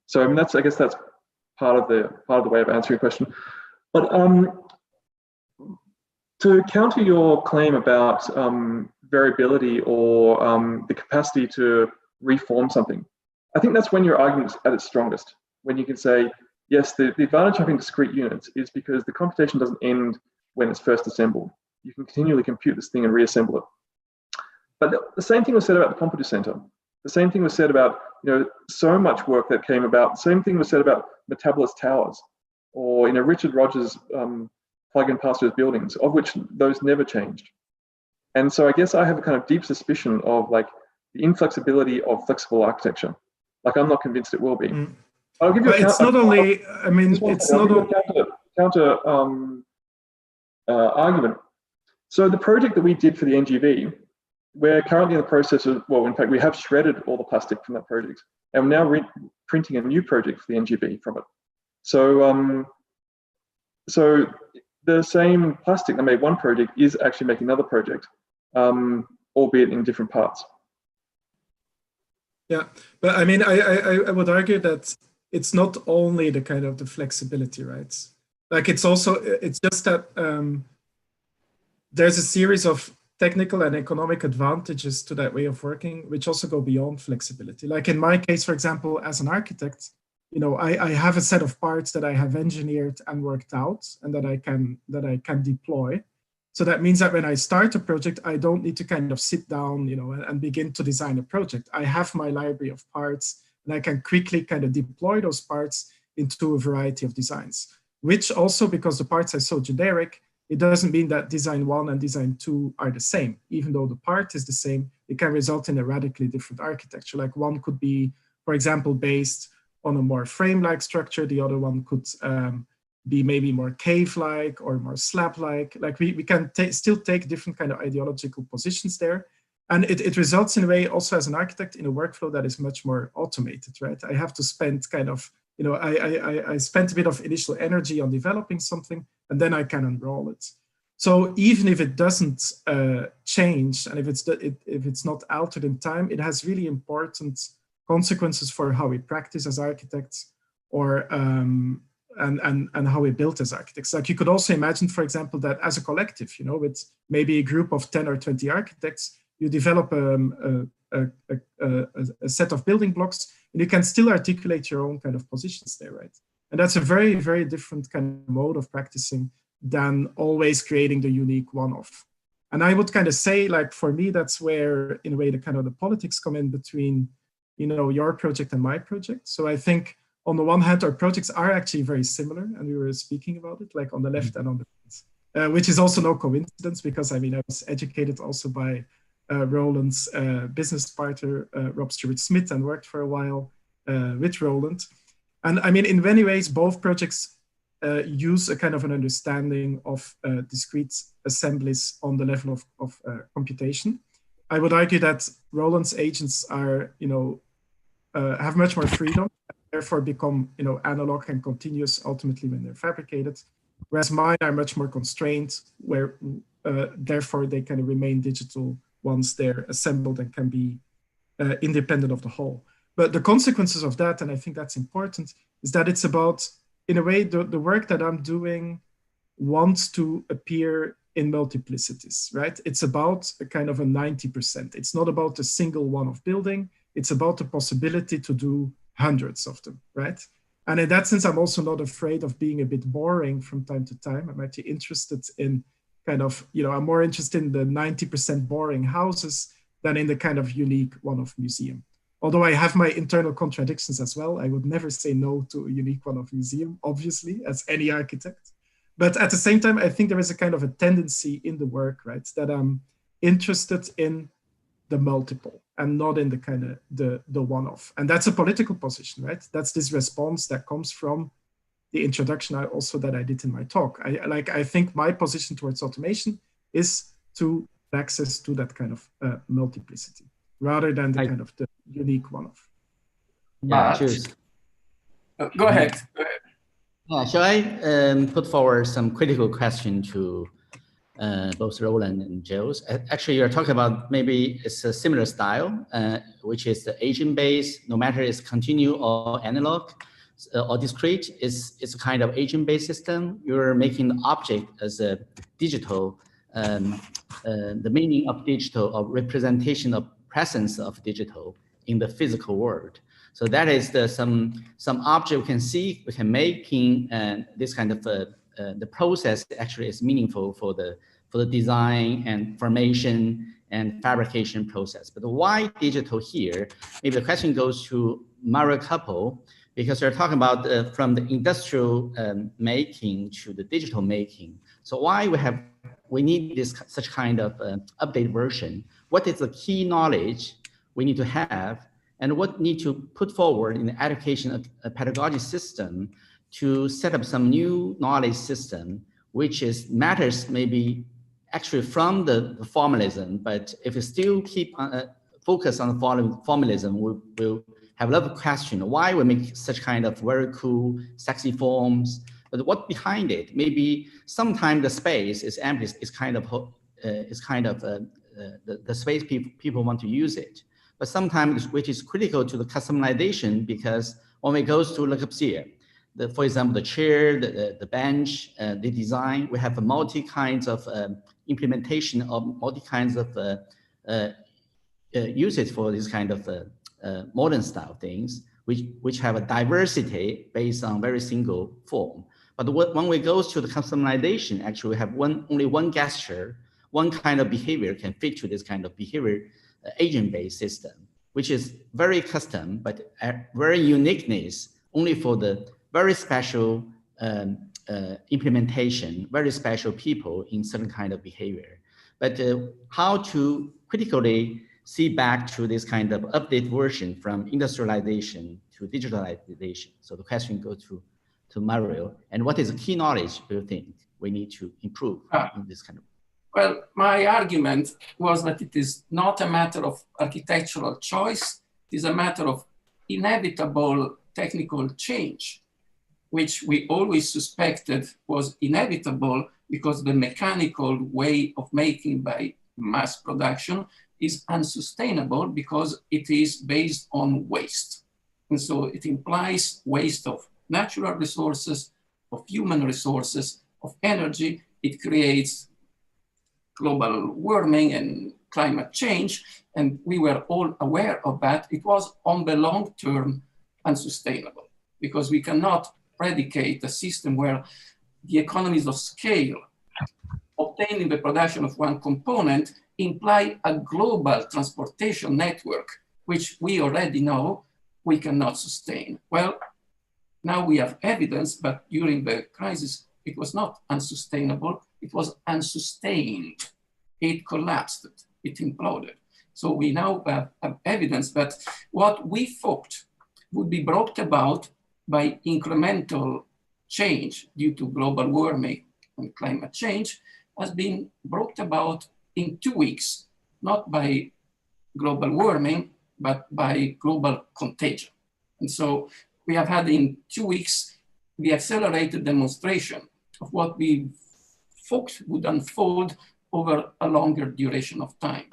So I mean I guess that's part of the way of answering your question. But to counter your claim about variability or the capacity to reform something, I think that's when your argument's at its strongest. When you can say, yes, the advantage of having discrete units is because the computation doesn't end when it's first assembled. You can continually compute this thing and reassemble it. But the same thing was said about the Pompidou Center. The same thing was said about so much work that came about. The same thing was said about Metabolist Towers, or Richard Rogers' plug-in pastures buildings, of which those never changed. And so I guess I have a kind of deep suspicion of like the inflexibility of flexible architecture. Like I'm not convinced it will be. I'll give you it's not only. I mean, it's not only counter argument. So the project that we did for the NGV, we're currently in the process of, well, in fact, we have shredded all the plastic from that project, and we're now printing a new project for the NGV from it. So, so the same plastic that made one project is actually making another project, albeit in different parts. Yeah, but I mean, I would argue that it's not only the kind of the flexibility, right? Like it's just that there's a series of technical and economic advantages to that way of working, which also go beyond flexibility. Like in my case, for example, as an architect, I have a set of parts that I have engineered and worked out and that I can deploy. So that means that when I start a project, I don't need to kind of sit down, and begin to design a project. I have my library of parts and I can quickly kind of deploy those parts into a variety of designs, which also, because the parts are so generic, it doesn't mean that design 1 and design 2 are the same. Even though the part is the same, it can result in a radically different architecture. Like one could be, for example, based on a more frame-like structure. The other one could be maybe more cave-like or more slab-like. Like we can still take different kind of ideological positions there. And it results in a way also as an architect in a workflow that is much more automated, right? I have to spend kind of, I spent a bit of initial energy on developing something and then I can unroll it. So even if it doesn't change and if it's not altered in time, it has really important consequences for how we practice as architects or and how we build as architects. Like you could also imagine, for example, that as a collective, with maybe a group of 10 or 20 architects, you develop a set of building blocks and you can still articulate your own kind of positions there, right? And that's a very, very different kind of mode of practicing than always creating the unique one-off. And I would kind of say, like, for me, that's where, in a way, the kind of the politics come in between, your project and my project. So I think on the one hand, our projects are actually very similar, and we were speaking about it, like on the left and on the right, which is also no coincidence because, I was educated also by Roland's business partner, Rob Stewart-Smith, and worked for a while with Roland. And in many ways, both projects use a kind of an understanding of discrete assemblies on the level of computation. I would argue that Roland's agents are, have much more freedom, and therefore become, analog and continuous ultimately when they're fabricated, whereas mine are much more constrained, where therefore they kind of remain digital once they're assembled and can be independent of the whole. But the consequences of that, and I think that's important, is that it's about, in a way, the work that I'm doing wants to appear in multiplicities, right? It's about a kind of a 90%. It's not about a single one-off building. It's about the possibility to do hundreds of them, right? And in that sense, I'm also not afraid of being a bit boring from time to time. I'm actually interested in kind of, I'm more interested in the 90% boring houses than in the kind of unique one-off museum. Although I have my internal contradictions as well. I would never say no to a unique one-off museum, obviously, as any architect. But at the same time, I think there is a kind of a tendency in the work, right, that I'm interested in the multiple and not in the kind of the one-off. And that's a political position, right? That's this response that comes from the introduction also that I did in my talk. I think my position towards automation is to access to that kind of multiplicity rather than the kind of the unique one-off. Yeah, go ahead. Yeah, shall I put forward some critical question to both Roland and Gilles? Actually, you're talking about maybe it's a similar style, which is the agent-based, no matter it's continuous or analog or discrete, it's a kind of agent-based system. You're making the object as a digital, the meaning of digital or representation of presence of digital in the physical world. So that is some object we can see, we can make in this kind of the process actually is meaningful for the design and formation and fabrication process. But why digital here? Maybe the question goes to Mario Carpo, because they're talking about from the industrial making to the digital making. So why we need this such kind of updated version? What is the key knowledge we need to have, and what need to put forward in the education pedagogy system to set up some new knowledge system, which matters maybe actually from the formalism, but if we still keep focus on the formalism, we'll have a lot of question why we make such kind of very cool, sexy forms, but what behind it? Maybe sometimes the space is empty, it's kind of the space people want to use it. But sometimes, which is critical to the customization, because when we go to Le Corbusier, for example, the chair, the bench, the design, we have multi kinds of implementation of all the kinds of uses for this kind of modern style things, which have a diversity based on very single form. But when we go to the customization, actually we have only one gesture, one kind of behavior can fit to this kind of behavior agent-based system, which is very custom, but very uniqueness only for the very special implementation, very special people in certain kind of behavior. But how to critically see back to this kind of update version from industrialization to digitalization? So the question goes to Mario. And what is the key knowledge do you think we need to improve in this kind of? Well, my argument was that it is not a matter of architectural choice. It is a matter of inevitable technical change, which we always suspected was inevitable because the mechanical way of making by mass production is unsustainable because it is based on waste. And so it implies waste of natural resources, of human resources, of energy. It creates global warming and climate change, and we were all aware of that. It was on the long term unsustainable because we cannot predicate a system where the economies of scale obtained in the production of one component imply a global transportation network, which we already know we cannot sustain. Well, now we have evidence, but during the crisis, it was not unsustainable, it was unsustained. It collapsed, it imploded. So we now have evidence that what we thought would be brought about by incremental change due to global warming and climate change has been brought about in 2 weeks, not by global warming, but by global contagion. And so we have had in 2 weeks the accelerated demonstration of what we thought would unfold over a longer duration of time.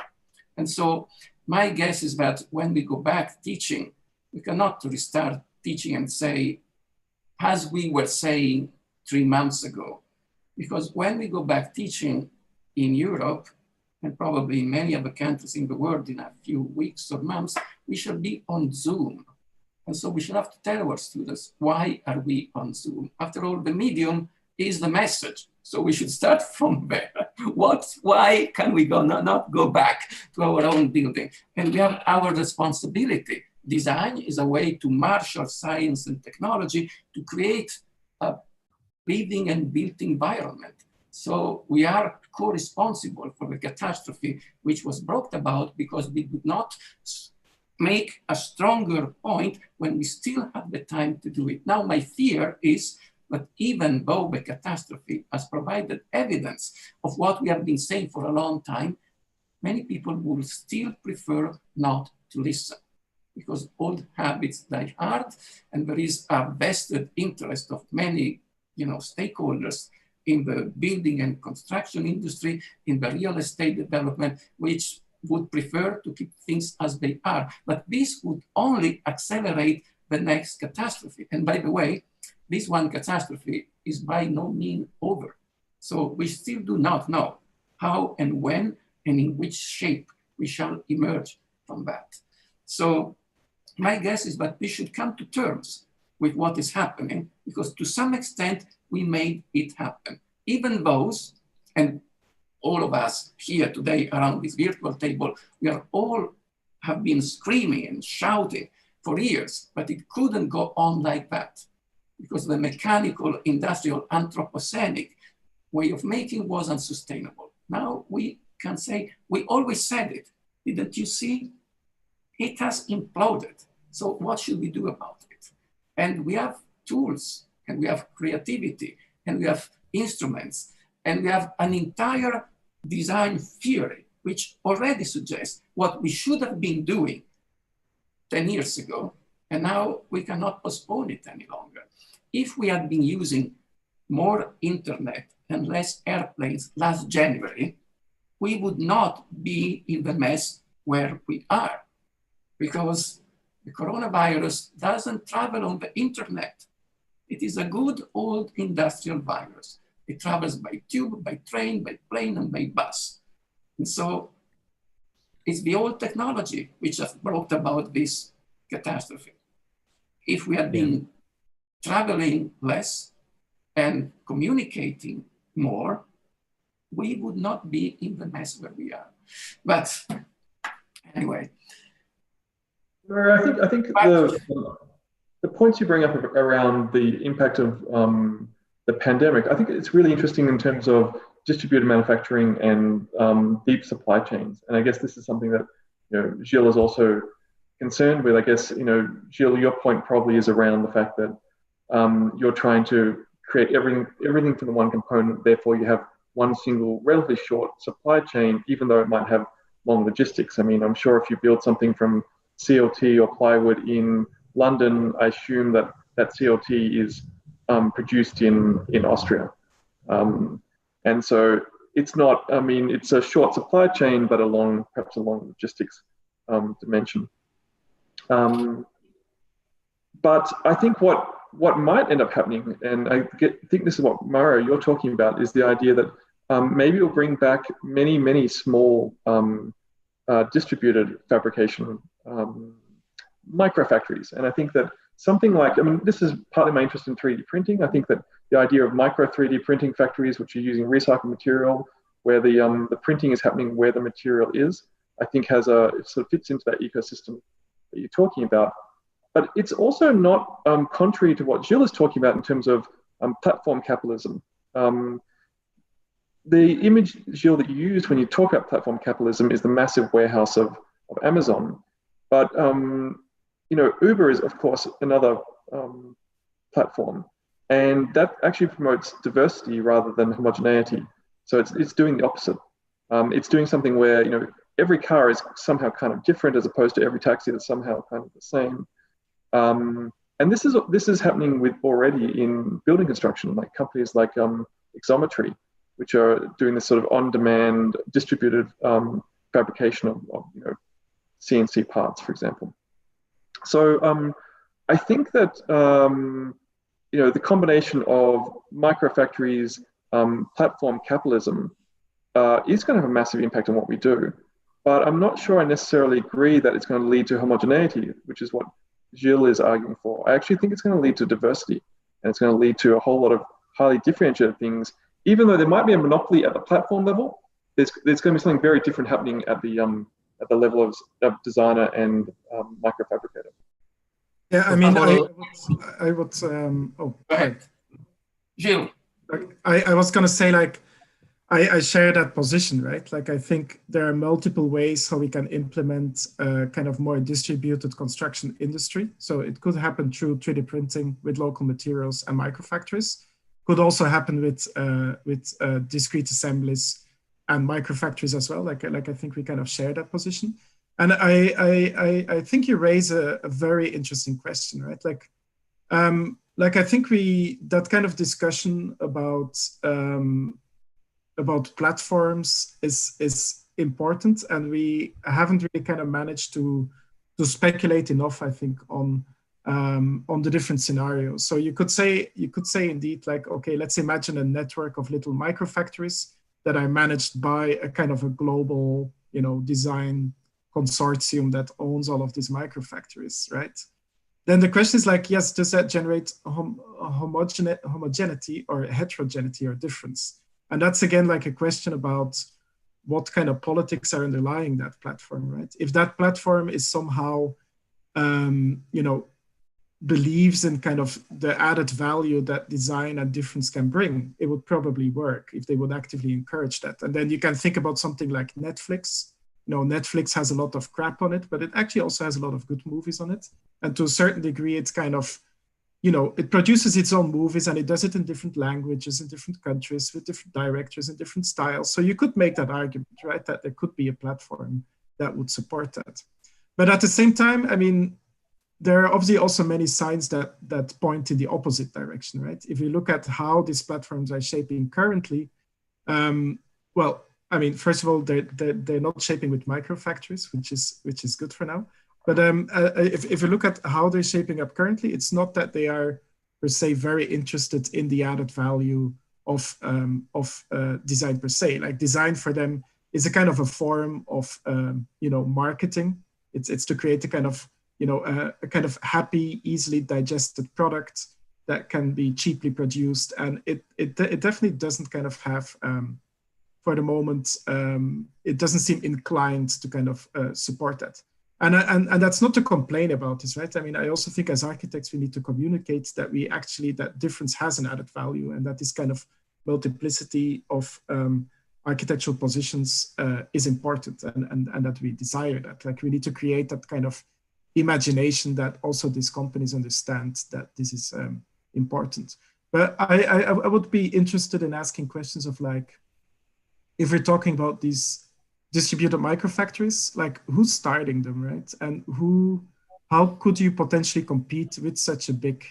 And so my guess is that when we go back teaching, we cannot restart teaching and say, as we were saying 3 months ago, because when we go back teaching in Europe, and probably in many other countries in the world in a few weeks or months, we shall be on Zoom. And so we shall have to tell our students, why are we on Zoom? After all, the medium is the message. So we should start from there. Why can we not go back to our own building? And we have our responsibility. Design is a way to marshal science and technology to create a living and built environment. So we are co-responsible for the catastrophe which was brought about because we did not make a stronger point when we still have the time to do it. Now, my fear is that even though the catastrophe has provided evidence of what we have been saying for a long time, many people will still prefer not to listen because old habits die hard, and there is a vested interest of many stakeholders in the building and construction industry, in the real estate development, which would prefer to keep things as they are. But this would only accelerate the next catastrophe. And by the way, this one catastrophe is by no means over. So we still do not know how and when and in which shape we shall emerge from that. So my guess is that we should come to terms with what is happening, because to some extent we made it happen. Even those, and all of us here today around this virtual table, we are all have been screaming and shouting for years, but it couldn't go on like that because the mechanical, industrial, anthropocenic way of making was unsustainable. Now we can say, we always said it. Didn't you see? It has imploded. So what should we do about it? And we have tools, and we have creativity, and we have instruments, and we have an entire design theory, which already suggests what we should have been doing 10 years ago, and now we cannot postpone it any longer. If we had been using more internet and less airplanes last January, we would not be in the mess where we are, because the coronavirus doesn't travel on the internet. It is a good old industrial virus. It travels by tube, by train, by plane, and by bus. And so it's the old technology which has brought about this catastrophe. If we had been traveling less and communicating more, we would not be in the mess where we are. But anyway. I think the points you bring up around the impact of the pandemic, I think it's really interesting in terms of distributed manufacturing and deep supply chains. And I guess this is something that Gilles is also concerned with. I guess Gilles, your point probably is around the fact that you're trying to create everything from the one component. Therefore, you have one single, relatively short supply chain, even though it might have long logistics. I mean, I'm sure if you build something from CLT or plywood in London, I assume that CLT is produced in Austria. And so it's not, I mean, it's a short supply chain, but perhaps a long logistics dimension. But I think what might end up happening, and I think this is what, Mario, you're talking about, is the idea that maybe it'll bring back many small distributed fabrication microfactories. And I think that something like, I mean, this is partly my interest in 3D printing. I think that the idea of micro 3D printing factories, which are using recycled material, where the printing is happening where the material is, I think it sort of fits into that ecosystem that you're talking about. But it's also not contrary to what Gilles is talking about in terms of platform capitalism. The image, Gilles, that you use when you talk about platform capitalism is the massive warehouse of Amazon. But Uber is, of course, another platform, and that actually promotes diversity rather than homogeneity. So it's doing the opposite. It's doing something where every car is somehow kind of different, as opposed to every taxi that's somehow kind of the same. And this is happening already in building construction, like companies like Xometry, which are doing this sort of on-demand distributed fabrication of CNC parts, for example. So I think that the combination of microfactories, platform capitalism is going to have a massive impact on what we do. But I'm not sure I necessarily agree that it's going to lead to homogeneity, which is what Gilles is arguing for. I actually think it's going to lead to diversity, and it's going to lead to a whole lot of highly differentiated things. Even though there might be a monopoly at the platform level, there's going to be something very different happening at the level of designer and microfabricator. Yeah, I mean, I would. Go ahead, Gilles. I was going to say, like, I share that position, right? Like, I think there are multiple ways how we can implement a kind of more distributed construction industry. So it could happen through 3D printing with local materials and microfactories. Could also happen with discrete assemblies and microfactories as well. Like I think we kind of share that position. And I think you raise a very interesting question, right? Like I think that kind of discussion about platforms is important, and we haven't really kind of managed to speculate enough, I think, on the different scenarios. So you could say indeed, like, okay, let's imagine a network of little microfactories that are managed by a kind of a global, design consortium that owns all of these microfactories, right? Then the question is like, yes, does that generate homogeneity or heterogeneity or difference? And that's again like a question about what kind of politics are underlying that platform, right? If that platform is somehow, believes in kind of the added value that design and difference can bring, it would probably work if they would actively encourage that. And then you can think about something like Netflix. Netflix has a lot of crap on it, but it actually also has a lot of good movies on it. And to a certain degree, it's kind of, it produces its own movies, and it does it in different languages, in different countries, with different directors and different styles. So you could make that argument, right, that there could be a platform that would support that. But at the same time, I mean, there are obviously also many signs that point in the opposite direction, right? If you look at how these platforms are shaping currently, well, I mean, first of all, they're not shaping with microfactories, which is good for now. But if you look at how they're shaping up currently, it's not that they are per se very interested in the added value design per se. Like design for them is a kind of a form of marketing. It's to create a kind of a kind of happy, easily digested product that can be cheaply produced, and it definitely doesn't kind of have for the moment, it doesn't seem inclined to kind of support that. And that's not to complain about this, right? I mean, I also think as architects, we need to communicate that that difference has an added value, and that this kind of multiplicity of architectural positions is important, and that we desire that. Like, we need to create that kind of imagination that also these companies understand that this is important. But I would be interested in asking questions of, like, if we're talking about these distributed microfactories, like, who's starting them, right? And how could you potentially compete with such a big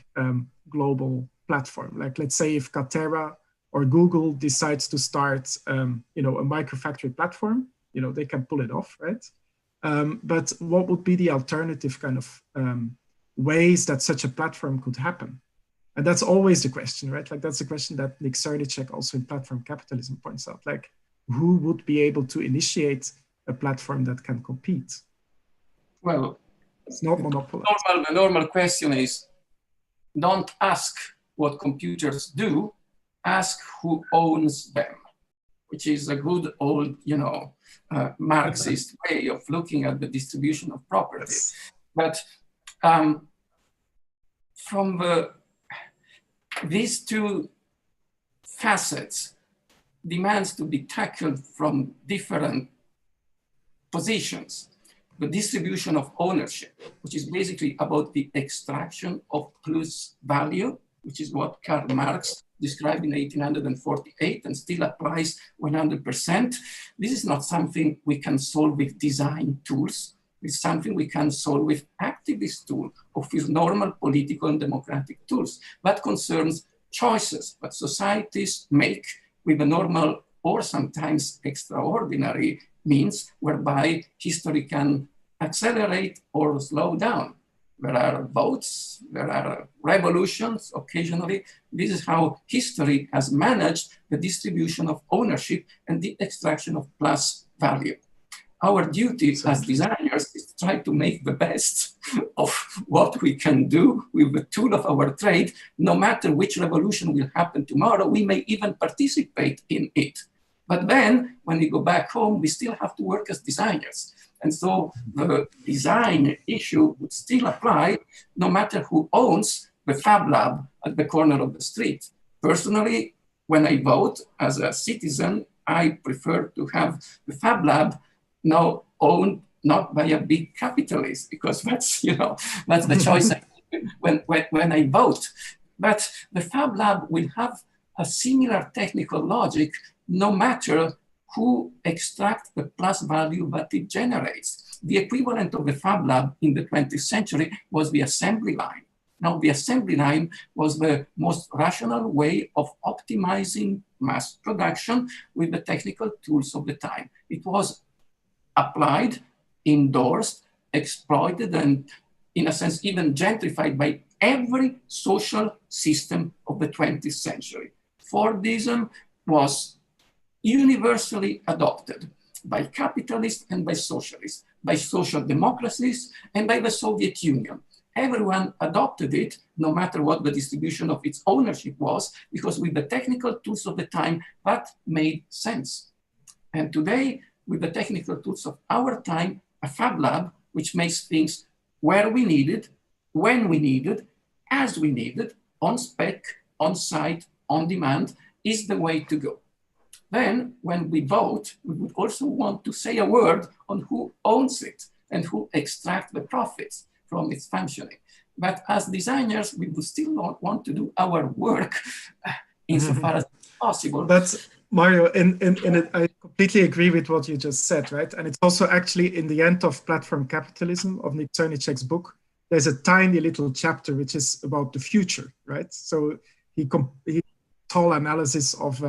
global platform? Like, let's say if Katera or Google decides to start, a microfactory platform, they can pull it off, right? But what would be the alternative kind of ways that such a platform could happen? And that's always the question, right? Like, that's the question that Nick Cernicek also in Platform Capitalism points out. Like, who would be able to initiate a platform that can compete? Well, it's not monopolized. The normal question is, don't ask what computers do, ask who owns them, which is a good old, Marxist way of looking at the distribution of property. Yes. But from these two facets, demands to be tackled from different positions. The distribution of ownership, which is basically about the extraction of plus value, which is what Karl Marx described in 1848 and still applies 100%. This is not something we can solve with design tools. It's something we can solve with activist tools or with normal political and democratic tools. That concerns choices that societies make with a normal or sometimes extraordinary means whereby history can accelerate or slow down. There are votes, there are revolutions occasionally. This is how history has managed the distribution of ownership and the extraction of plus value. Our duty as designers is to try to make the best of what we can do with the tool of our trade. No matter which revolution will happen tomorrow, we may even participate in it. But then when we go back home, we still have to work as designers. And so the design issue would still apply no matter who owns the Fab Lab at the corner of the street. Personally, when I vote as a citizen, I prefer to have the Fab Lab now owned not by a big capitalist, because that's, that's the choice when I vote. But the Fab Lab will have a similar technical logic no matter who extracts the plus value that it generates. The equivalent of the Fab Lab in the 20th century was the assembly line. Now, the assembly line was the most rational way of optimizing mass production with the technical tools of the time. It was applied, endorsed, exploited, and in a sense, even gentrified by every social system of the 20th century. Fordism was universally adopted by capitalists and by socialists, by social democracies and by the Soviet Union. Everyone adopted it, no matter what the distribution of its ownership was, because with the technical tools of the time, that made sense. And today, with the technical tools of our time, a Fab Lab, which makes things where we need it, when we need it, as we need it, on spec, on site, on demand, is the way to go. Then, when we vote, we would also want to say a word on who owns it and who extracts the profits from its functioning. But as designers, we would still not want to do our work insofar as possible. That's Mario, I completely agree with what you just said, right? And it's also actually in the end of Platform Capitalism of Nick Cernicek's book, there's a tiny little chapter which is about the future, right? So he whole analysis of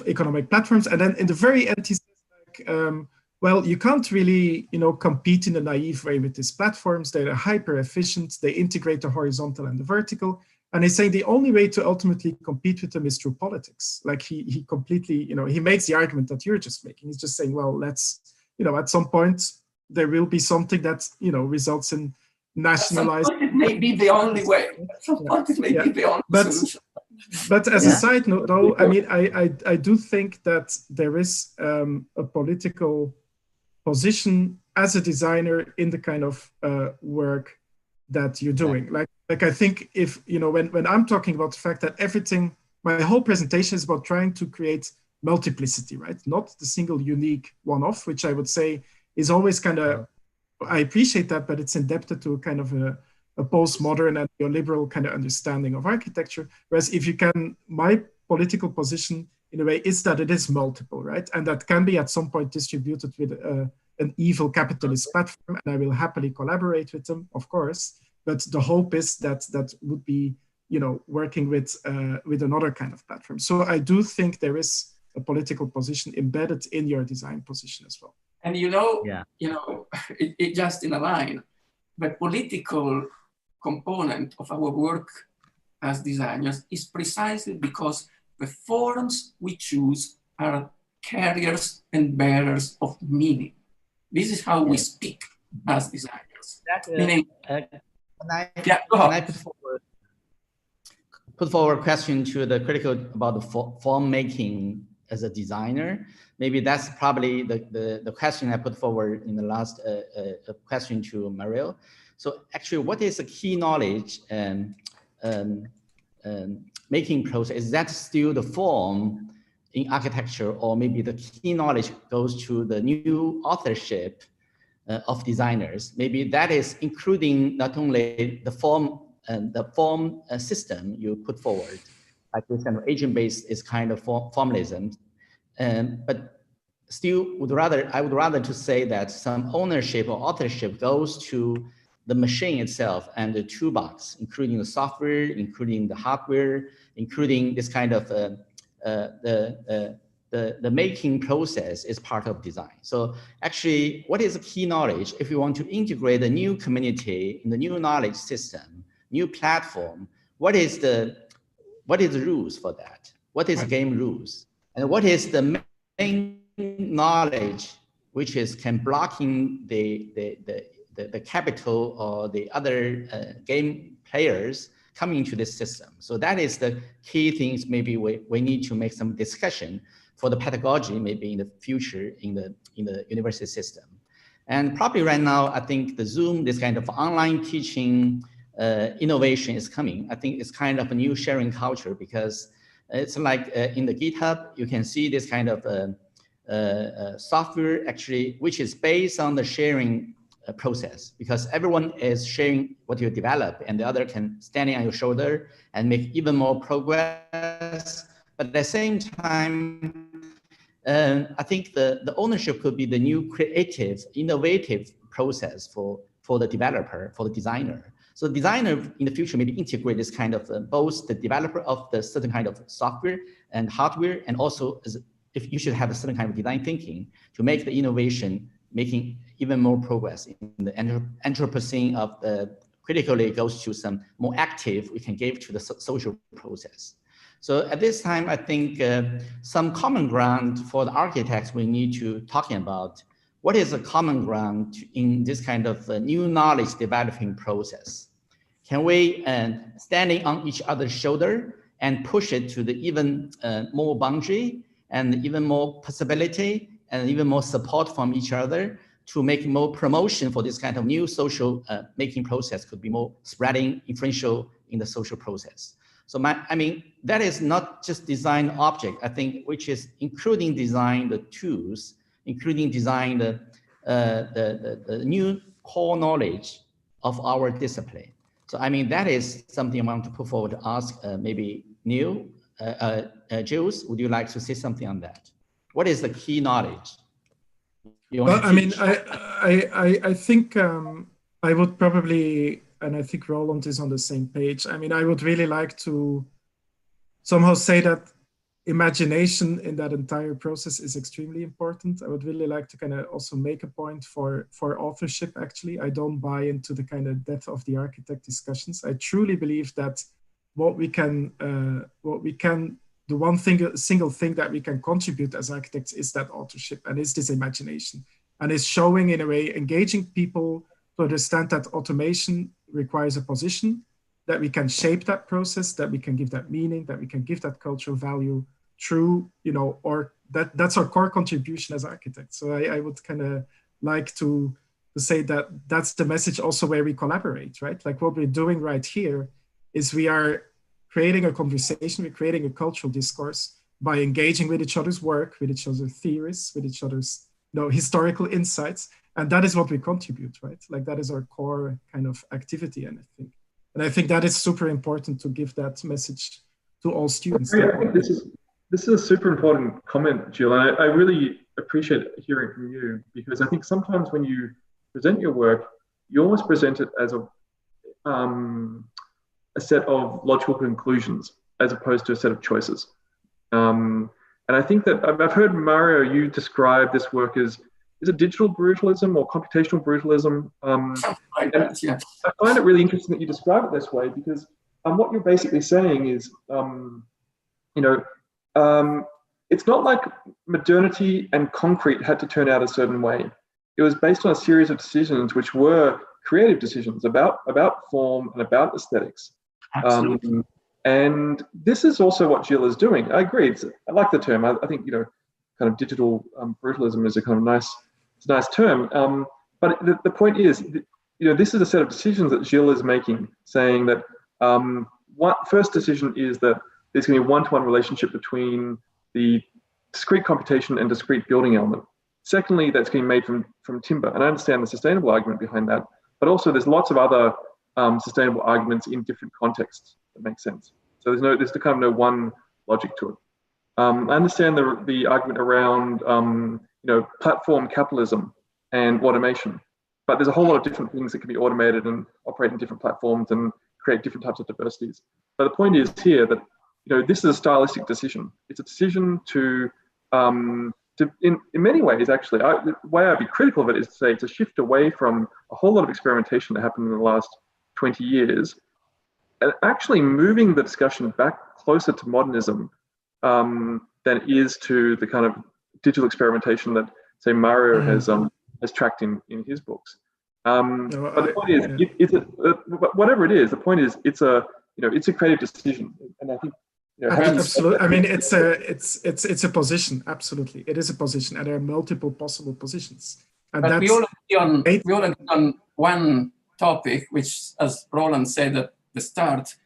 economic platforms, and then in the very end he says, like, well, you can't really, compete in a naive way with these platforms. They're hyper efficient. They integrate the horizontal and the vertical. And he's saying the only way to ultimately compete with them is through politics. Like he completely, he makes the argument that you're just making. He's just saying, well, let's, at some point there will be something that, results in nationalized. It may be the only way. At some point it may be the only solution. But as a side note, though, I mean, I do think that there is a political position as a designer in the kind of work that you're doing. Like I think if, when I'm talking about the fact that everything, my whole presentation is about trying to create multiplicity, right? Not the single unique one-off, which I would say is always kind of, I appreciate that, but it's indebted to a kind of a postmodern and neoliberal kind of understanding of architecture. Whereas if you can, my political position in a way is that it is multiple, right? And that can be at some point distributed with an evil capitalist platform, and I will happily collaborate with them, of course. But the hope is that that would be, working with another kind of platform. So I do think there is a political position embedded in your design position as well. And it just in a line, the political component of our work as designers is precisely because the forms we choose are carriers and bearers of meaning. This is how we speak as designers. Meaning, can I put forward a question to the critical about the form making as a designer? Maybe that's probably the question I put forward in the last question to Mariel. So actually, what is the key knowledge and making process? Is that still the form in architecture, or maybe the key knowledge goes to the new authorship of designers? Maybe that is including not only the form and the form system you put forward, like this kind of agent-based is kind of formalism, but still I would rather to say that some ownership or authorship goes to the machine itself and the toolbox, including the software, including the hardware, including this kind of the making process is part of design. So actually, what is the key knowledge? If you want to integrate a new community in the new knowledge system, new platform, what is the rules for that? What is game rules? And what is the main knowledge which is can blocking the capital or the other game players coming into this system? So that is the key things. Maybe we need to make some discussion for the pedagogy, maybe in the future in the university system. And probably right now, I think the Zoom, this kind of online teaching innovation is coming. I think it's kind of a new sharing culture, because it's like in the GitHub, you can see this kind of software actually, which is based on the sharing process, because everyone is sharing what you develop and the other can standing on your shoulder and make even more progress. But at the same time, I think the ownership could be the new creative, innovative process for the developer, for the designer. So the designer in the future maybe integrate this kind of both the developer of the certain kind of software and hardware, and also if you should have a certain kind of design thinking to make the innovation, making even more progress in the Anthropocene of the critically goes to some more active we can give to the social process. So at this time, I think some common ground for the architects we need to talking about. What is a common ground in this kind of new knowledge developing process? Can we standing on each other's shoulder and push it to the even more boundary and even more possibility and even more support from each other to make more promotion for this kind of new social making process could be more spreading, influential in the social process. So that is not just design object, I think, which is including design the tools, including design the new core knowledge of our discipline. So that is something I want to put forward to ask maybe Neil, Gilles, would you like to say something on that? What is the key knowledge? Well, I think I would probably, and I think Roland is on the same page. I would really like to somehow say that imagination in that entire process is extremely important. I would really like to kind of also make a point for authorship, actually. I don't buy into the kind of death of the architect discussions. I truly believe that the one single thing that we can contribute as architects is that authorship and is this imagination, and is showing, in a way, engaging people to understand that automation requires a position, that we can shape that process, that we can give that meaning, that we can give that cultural value through, or that's our core contribution as architects. So I would kind of like to say that that's the message also where we collaborate, right? Like what we're doing right here is we are creating a conversation, we're creating a cultural discourse by engaging with each other's work, with each other's theories, with each other's historical insights. And that is what we contribute, right? Like that is our core kind of activity, and I think that is super important to give that message to all students. I think this is a super important comment, Gilles. And I really appreciate hearing from you, because I think sometimes when you present your work, you almost present it as a set of logical conclusions as opposed to a set of choices. And I think that I've heard, Mario, you describe this work as, is it digital brutalism or computational brutalism? Like that, yeah. I find it really interesting that you describe it this way, because what you're basically saying is, it's not like modernity and concrete had to turn out a certain way. It was based on a series of decisions which were creative decisions about form and about aesthetics. Absolutely. And this is also what Gilles is doing. I agree. I like the term. I think, kind of digital brutalism is a kind of nice term. But the point is, this is a set of decisions that Gilles is making, saying that first decision is that there's going to be a one-to-one relationship between the discrete computation and discrete building element. Secondly, that's being made from timber. And I understand the sustainable argument behind that, but also there's lots of other sustainable arguments in different contexts that make sense. So there's kind of no one logic to it. I understand the argument around platform capitalism and automation, but there's a whole lot of different things that can be automated and operate in different platforms and create different types of diversities. But the point is here that this is a stylistic decision. It's a decision to in many ways, actually, the way I'd be critical of it is to say it's a shift away from a whole lot of experimentation that happened in the last 20 years, and actually moving the discussion back closer to modernism than it is to the kind of digital experimentation that, say, Mario has tracked in his books. But the point is, whatever it is, the point is, it's a creative decision, and I think. Absolutely. I mean, it's a position. Absolutely, it is a position, and there are multiple possible positions. And but we all agree on one topic, which, as Roland said at the start,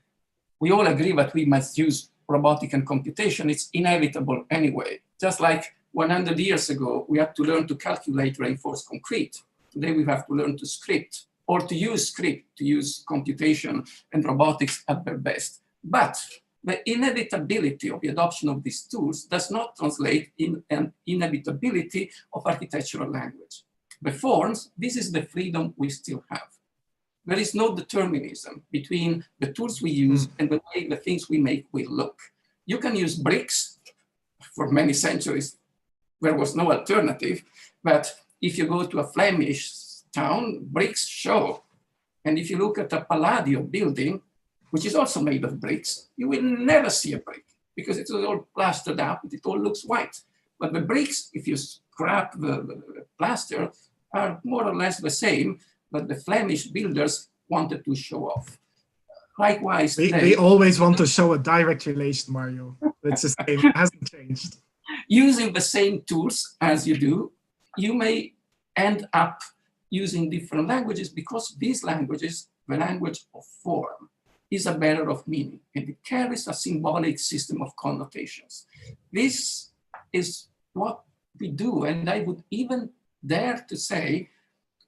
we all agree that we must use robotic and computation. It's inevitable anyway. Just like 100 years ago, we had to learn to calculate reinforced concrete. Today, we have to learn to script, or to use script, to use computation and robotics at their best. But the inevitability of the adoption of these tools does not translate in an inevitability of architectural language. The forms, this is the freedom we still have. There is no determinism between the tools we use and the way the things we make will look. You can use bricks. For many centuries, there was no alternative. But if you go to a Flemish town, bricks show. And if you look at a Palladio building, which is also made of bricks, you will never see a brick because it's all plastered up, it all looks white. But the bricks, if you scrap the plaster, are more or less the same, but the Flemish builders wanted to show off. Likewise, they always want to show a direct relation, Mario. It's the same, it hasn't changed. Using the same tools as you do, you may end up using different languages because these languages, the language of form, is a bearer of meaning, and it carries a symbolic system of connotations. This is what we do, and I would even dare to say,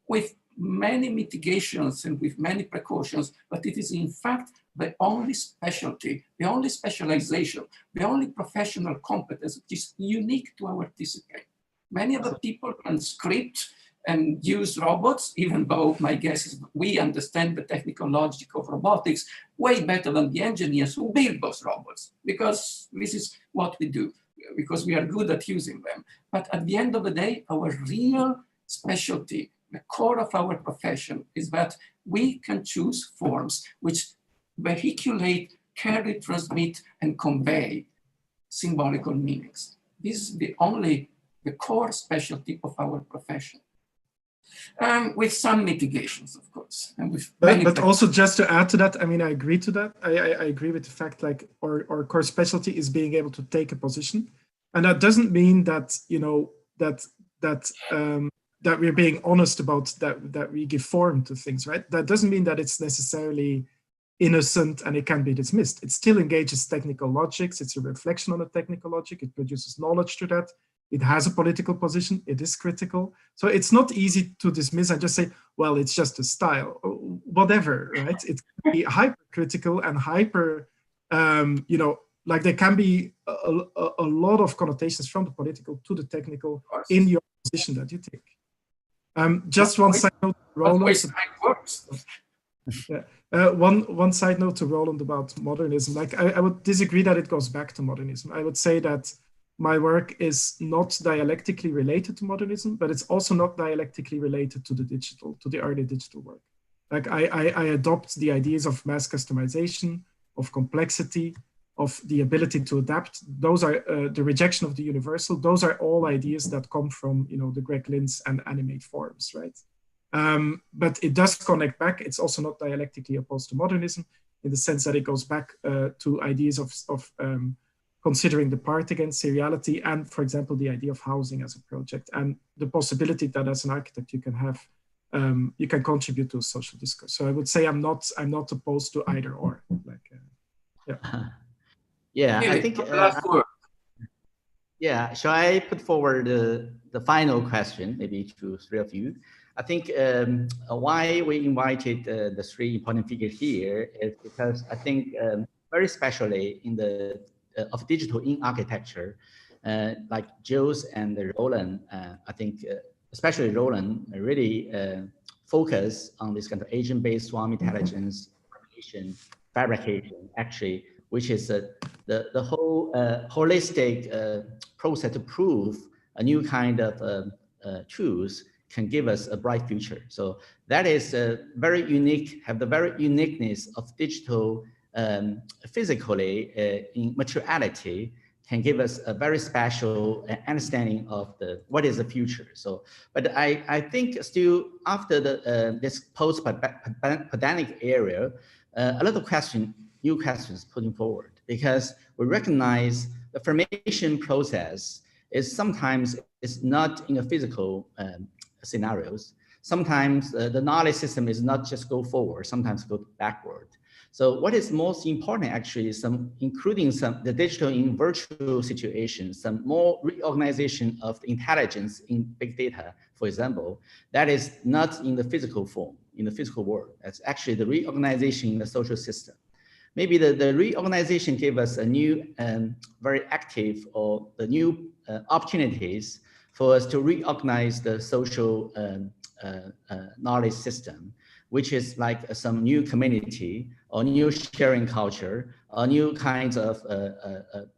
with many mitigations and with many precautions, but it is in fact the only specialty, the only specialization, the only professional competence which is unique to our discipline. Many other people can script and use robots, even though my guess is we understand the technical logic of robotics way better than the engineers who build those robots, because this is what we do, because we are good at using them. But at the end of the day, our real specialty, the core of our profession, is that we can choose forms which vehiculate carry, transmit, and convey symbolical meanings. This is the core specialty of our profession. With some mitigations, of course. And with but also just to add to that, I mean, I agree to that. I agree with the fact like our core specialty is being able to take a position. And that doesn't mean that, you know, that we're being honest about that we give form to things, right? That doesn't mean that it's necessarily innocent and it can be dismissed. It still engages technical logics. It's a reflection on the technical logic. It produces knowledge to that. It has a political position. It is critical. So it's not easy to dismiss and just say, well, it's just a style, or whatever, right? It can be hypercritical and hyper, you know, like there can be a lot of connotations from the political to the technical in your position that you take. Just one side note, Roland. Yeah. One side note to Roland about modernism. Like I would disagree that it goes back to modernism. I would say that my work is not dialectically related to modernism, but it's also not dialectically related to the digital, to the early digital work. Like I adopt the ideas of mass customization, of complexity, of the ability to adapt. Those are the rejection of the universal. Those are all ideas that come from, you know, the Greg Lin's and animate forms, right? But it does connect back. It's also not dialectically opposed to modernism in the sense that it goes back to ideas of considering the part against seriality and, for example, the idea of housing as a project and the possibility that as an architect you can have, you can contribute to a social discourse. So I would say I'm not opposed to either or. Like, yeah. Yeah, I think. Yeah, shall I put forward the final question, maybe to three of you? I think why we invited the three important figures here is because I think very especially in the of digital in architecture, like Gilles and Roland, I think especially Roland really focus on this kind of agent-based swarm intelligence, fabrication, actually, which is the whole holistic process to prove a new kind of tools can give us a bright future. So that is very unique, have the very uniqueness of digital physically in materiality can give us a very special understanding of what is the future. So, but I think still after this post-pandemic area, a lot of new questions putting forward, because we recognize the formation process is sometimes it's not in a physical scenarios. Sometimes the knowledge system is not just go forward, sometimes go backward. So what is most important actually is including the digital in virtual situations, some more reorganization of the intelligence in big data, for example, that is not in the physical form, in the physical world. That's actually the reorganization in the social system. Maybe the reorganization gave us a new very active or the new opportunities for us to reorganize the social knowledge system, which is like some new community or new sharing culture or new kinds of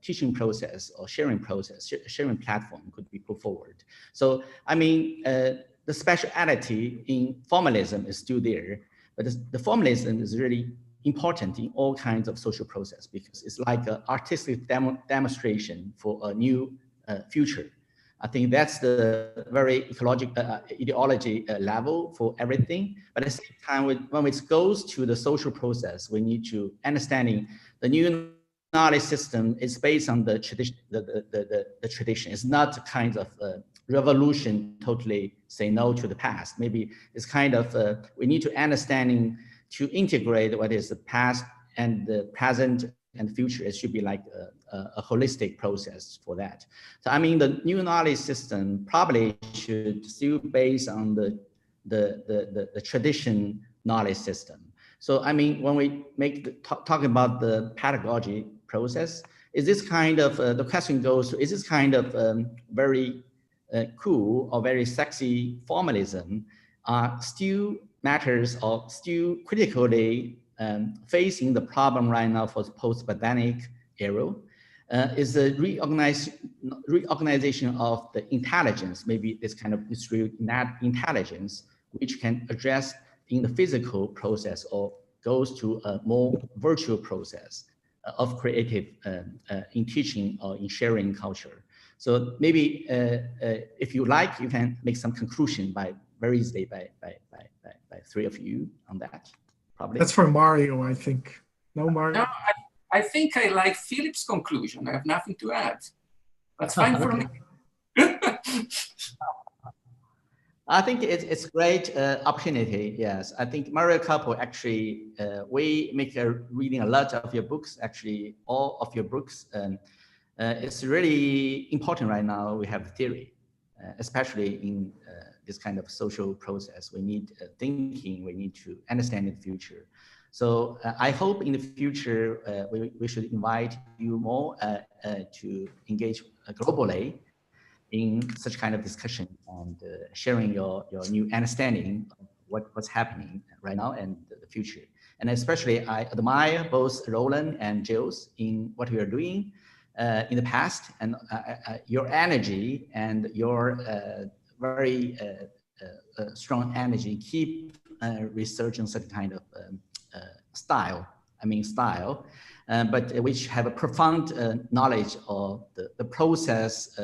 teaching process or sharing process, sharing platform could be put forward. So, I mean, the speciality in formalism is still there, but the formalism is really important in all kinds of social process because it's like an artistic demonstration for a new future. I think that's the very ideology level for everything. But at the same time, when it goes to the social process, we need to understanding the new knowledge system is based on the tradition. The tradition is not kind of revolution. Totally say no to the past. Maybe it's kind of we need to understanding to integrate what is the past and the present and future. It should be like a holistic process for that. So I mean, the new knowledge system probably should still based on the tradition knowledge system. So I mean, when we talk about the pedagogy process, is this kind of the question goes to, is this kind of very cool or very sexy formalism still matters or still critically facing the problem right now for the post-pandemic era? Is the reorganization of the intelligence, maybe this kind of distributed intelligence, which can address in the physical process or goes to a more virtual process. of creative in teaching or in sharing culture. So maybe if you like, you can make some conclusion by very easily by three of you on that. Probably. That's for Mario, I think. No, Mario? No, I think I like Philip's conclusion. I have nothing to add. That's fine for me. I think it's a great opportunity. Yes, I think Mario Carpo actually, we make reading a lot of your books, actually all of your books. It's really important right now. We have theory, especially in this kind of social process. We need thinking, we need to understand the future. So I hope in the future, we should invite you more to engage globally in such kind of discussion and sharing your new understanding of what's happening right now and the future. And especially I admire both Roland and Gilles in what we are doing in the past, and your energy and your very strong energy keep researching such kind of style, but which have a profound knowledge of the process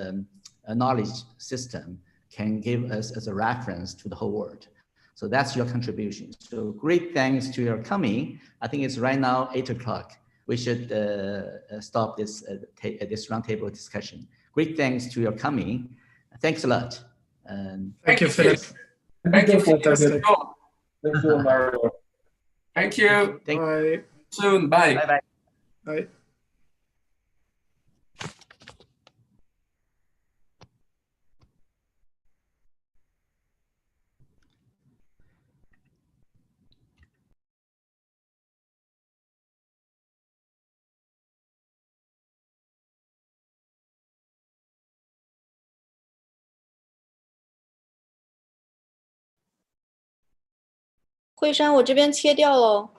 knowledge system can give us as a reference to the whole world. So that's your contribution. So great thanks to your coming. I think it's right now 8 o'clock. We should stop this this roundtable discussion. Great thanks to your coming. Thanks a lot. Thank you, Philip. Thank you. Fantastic. Thank you, Mario. Thank you. Bye. Soon. Bye. Bye-bye. Bye.惠山，我这边切掉了。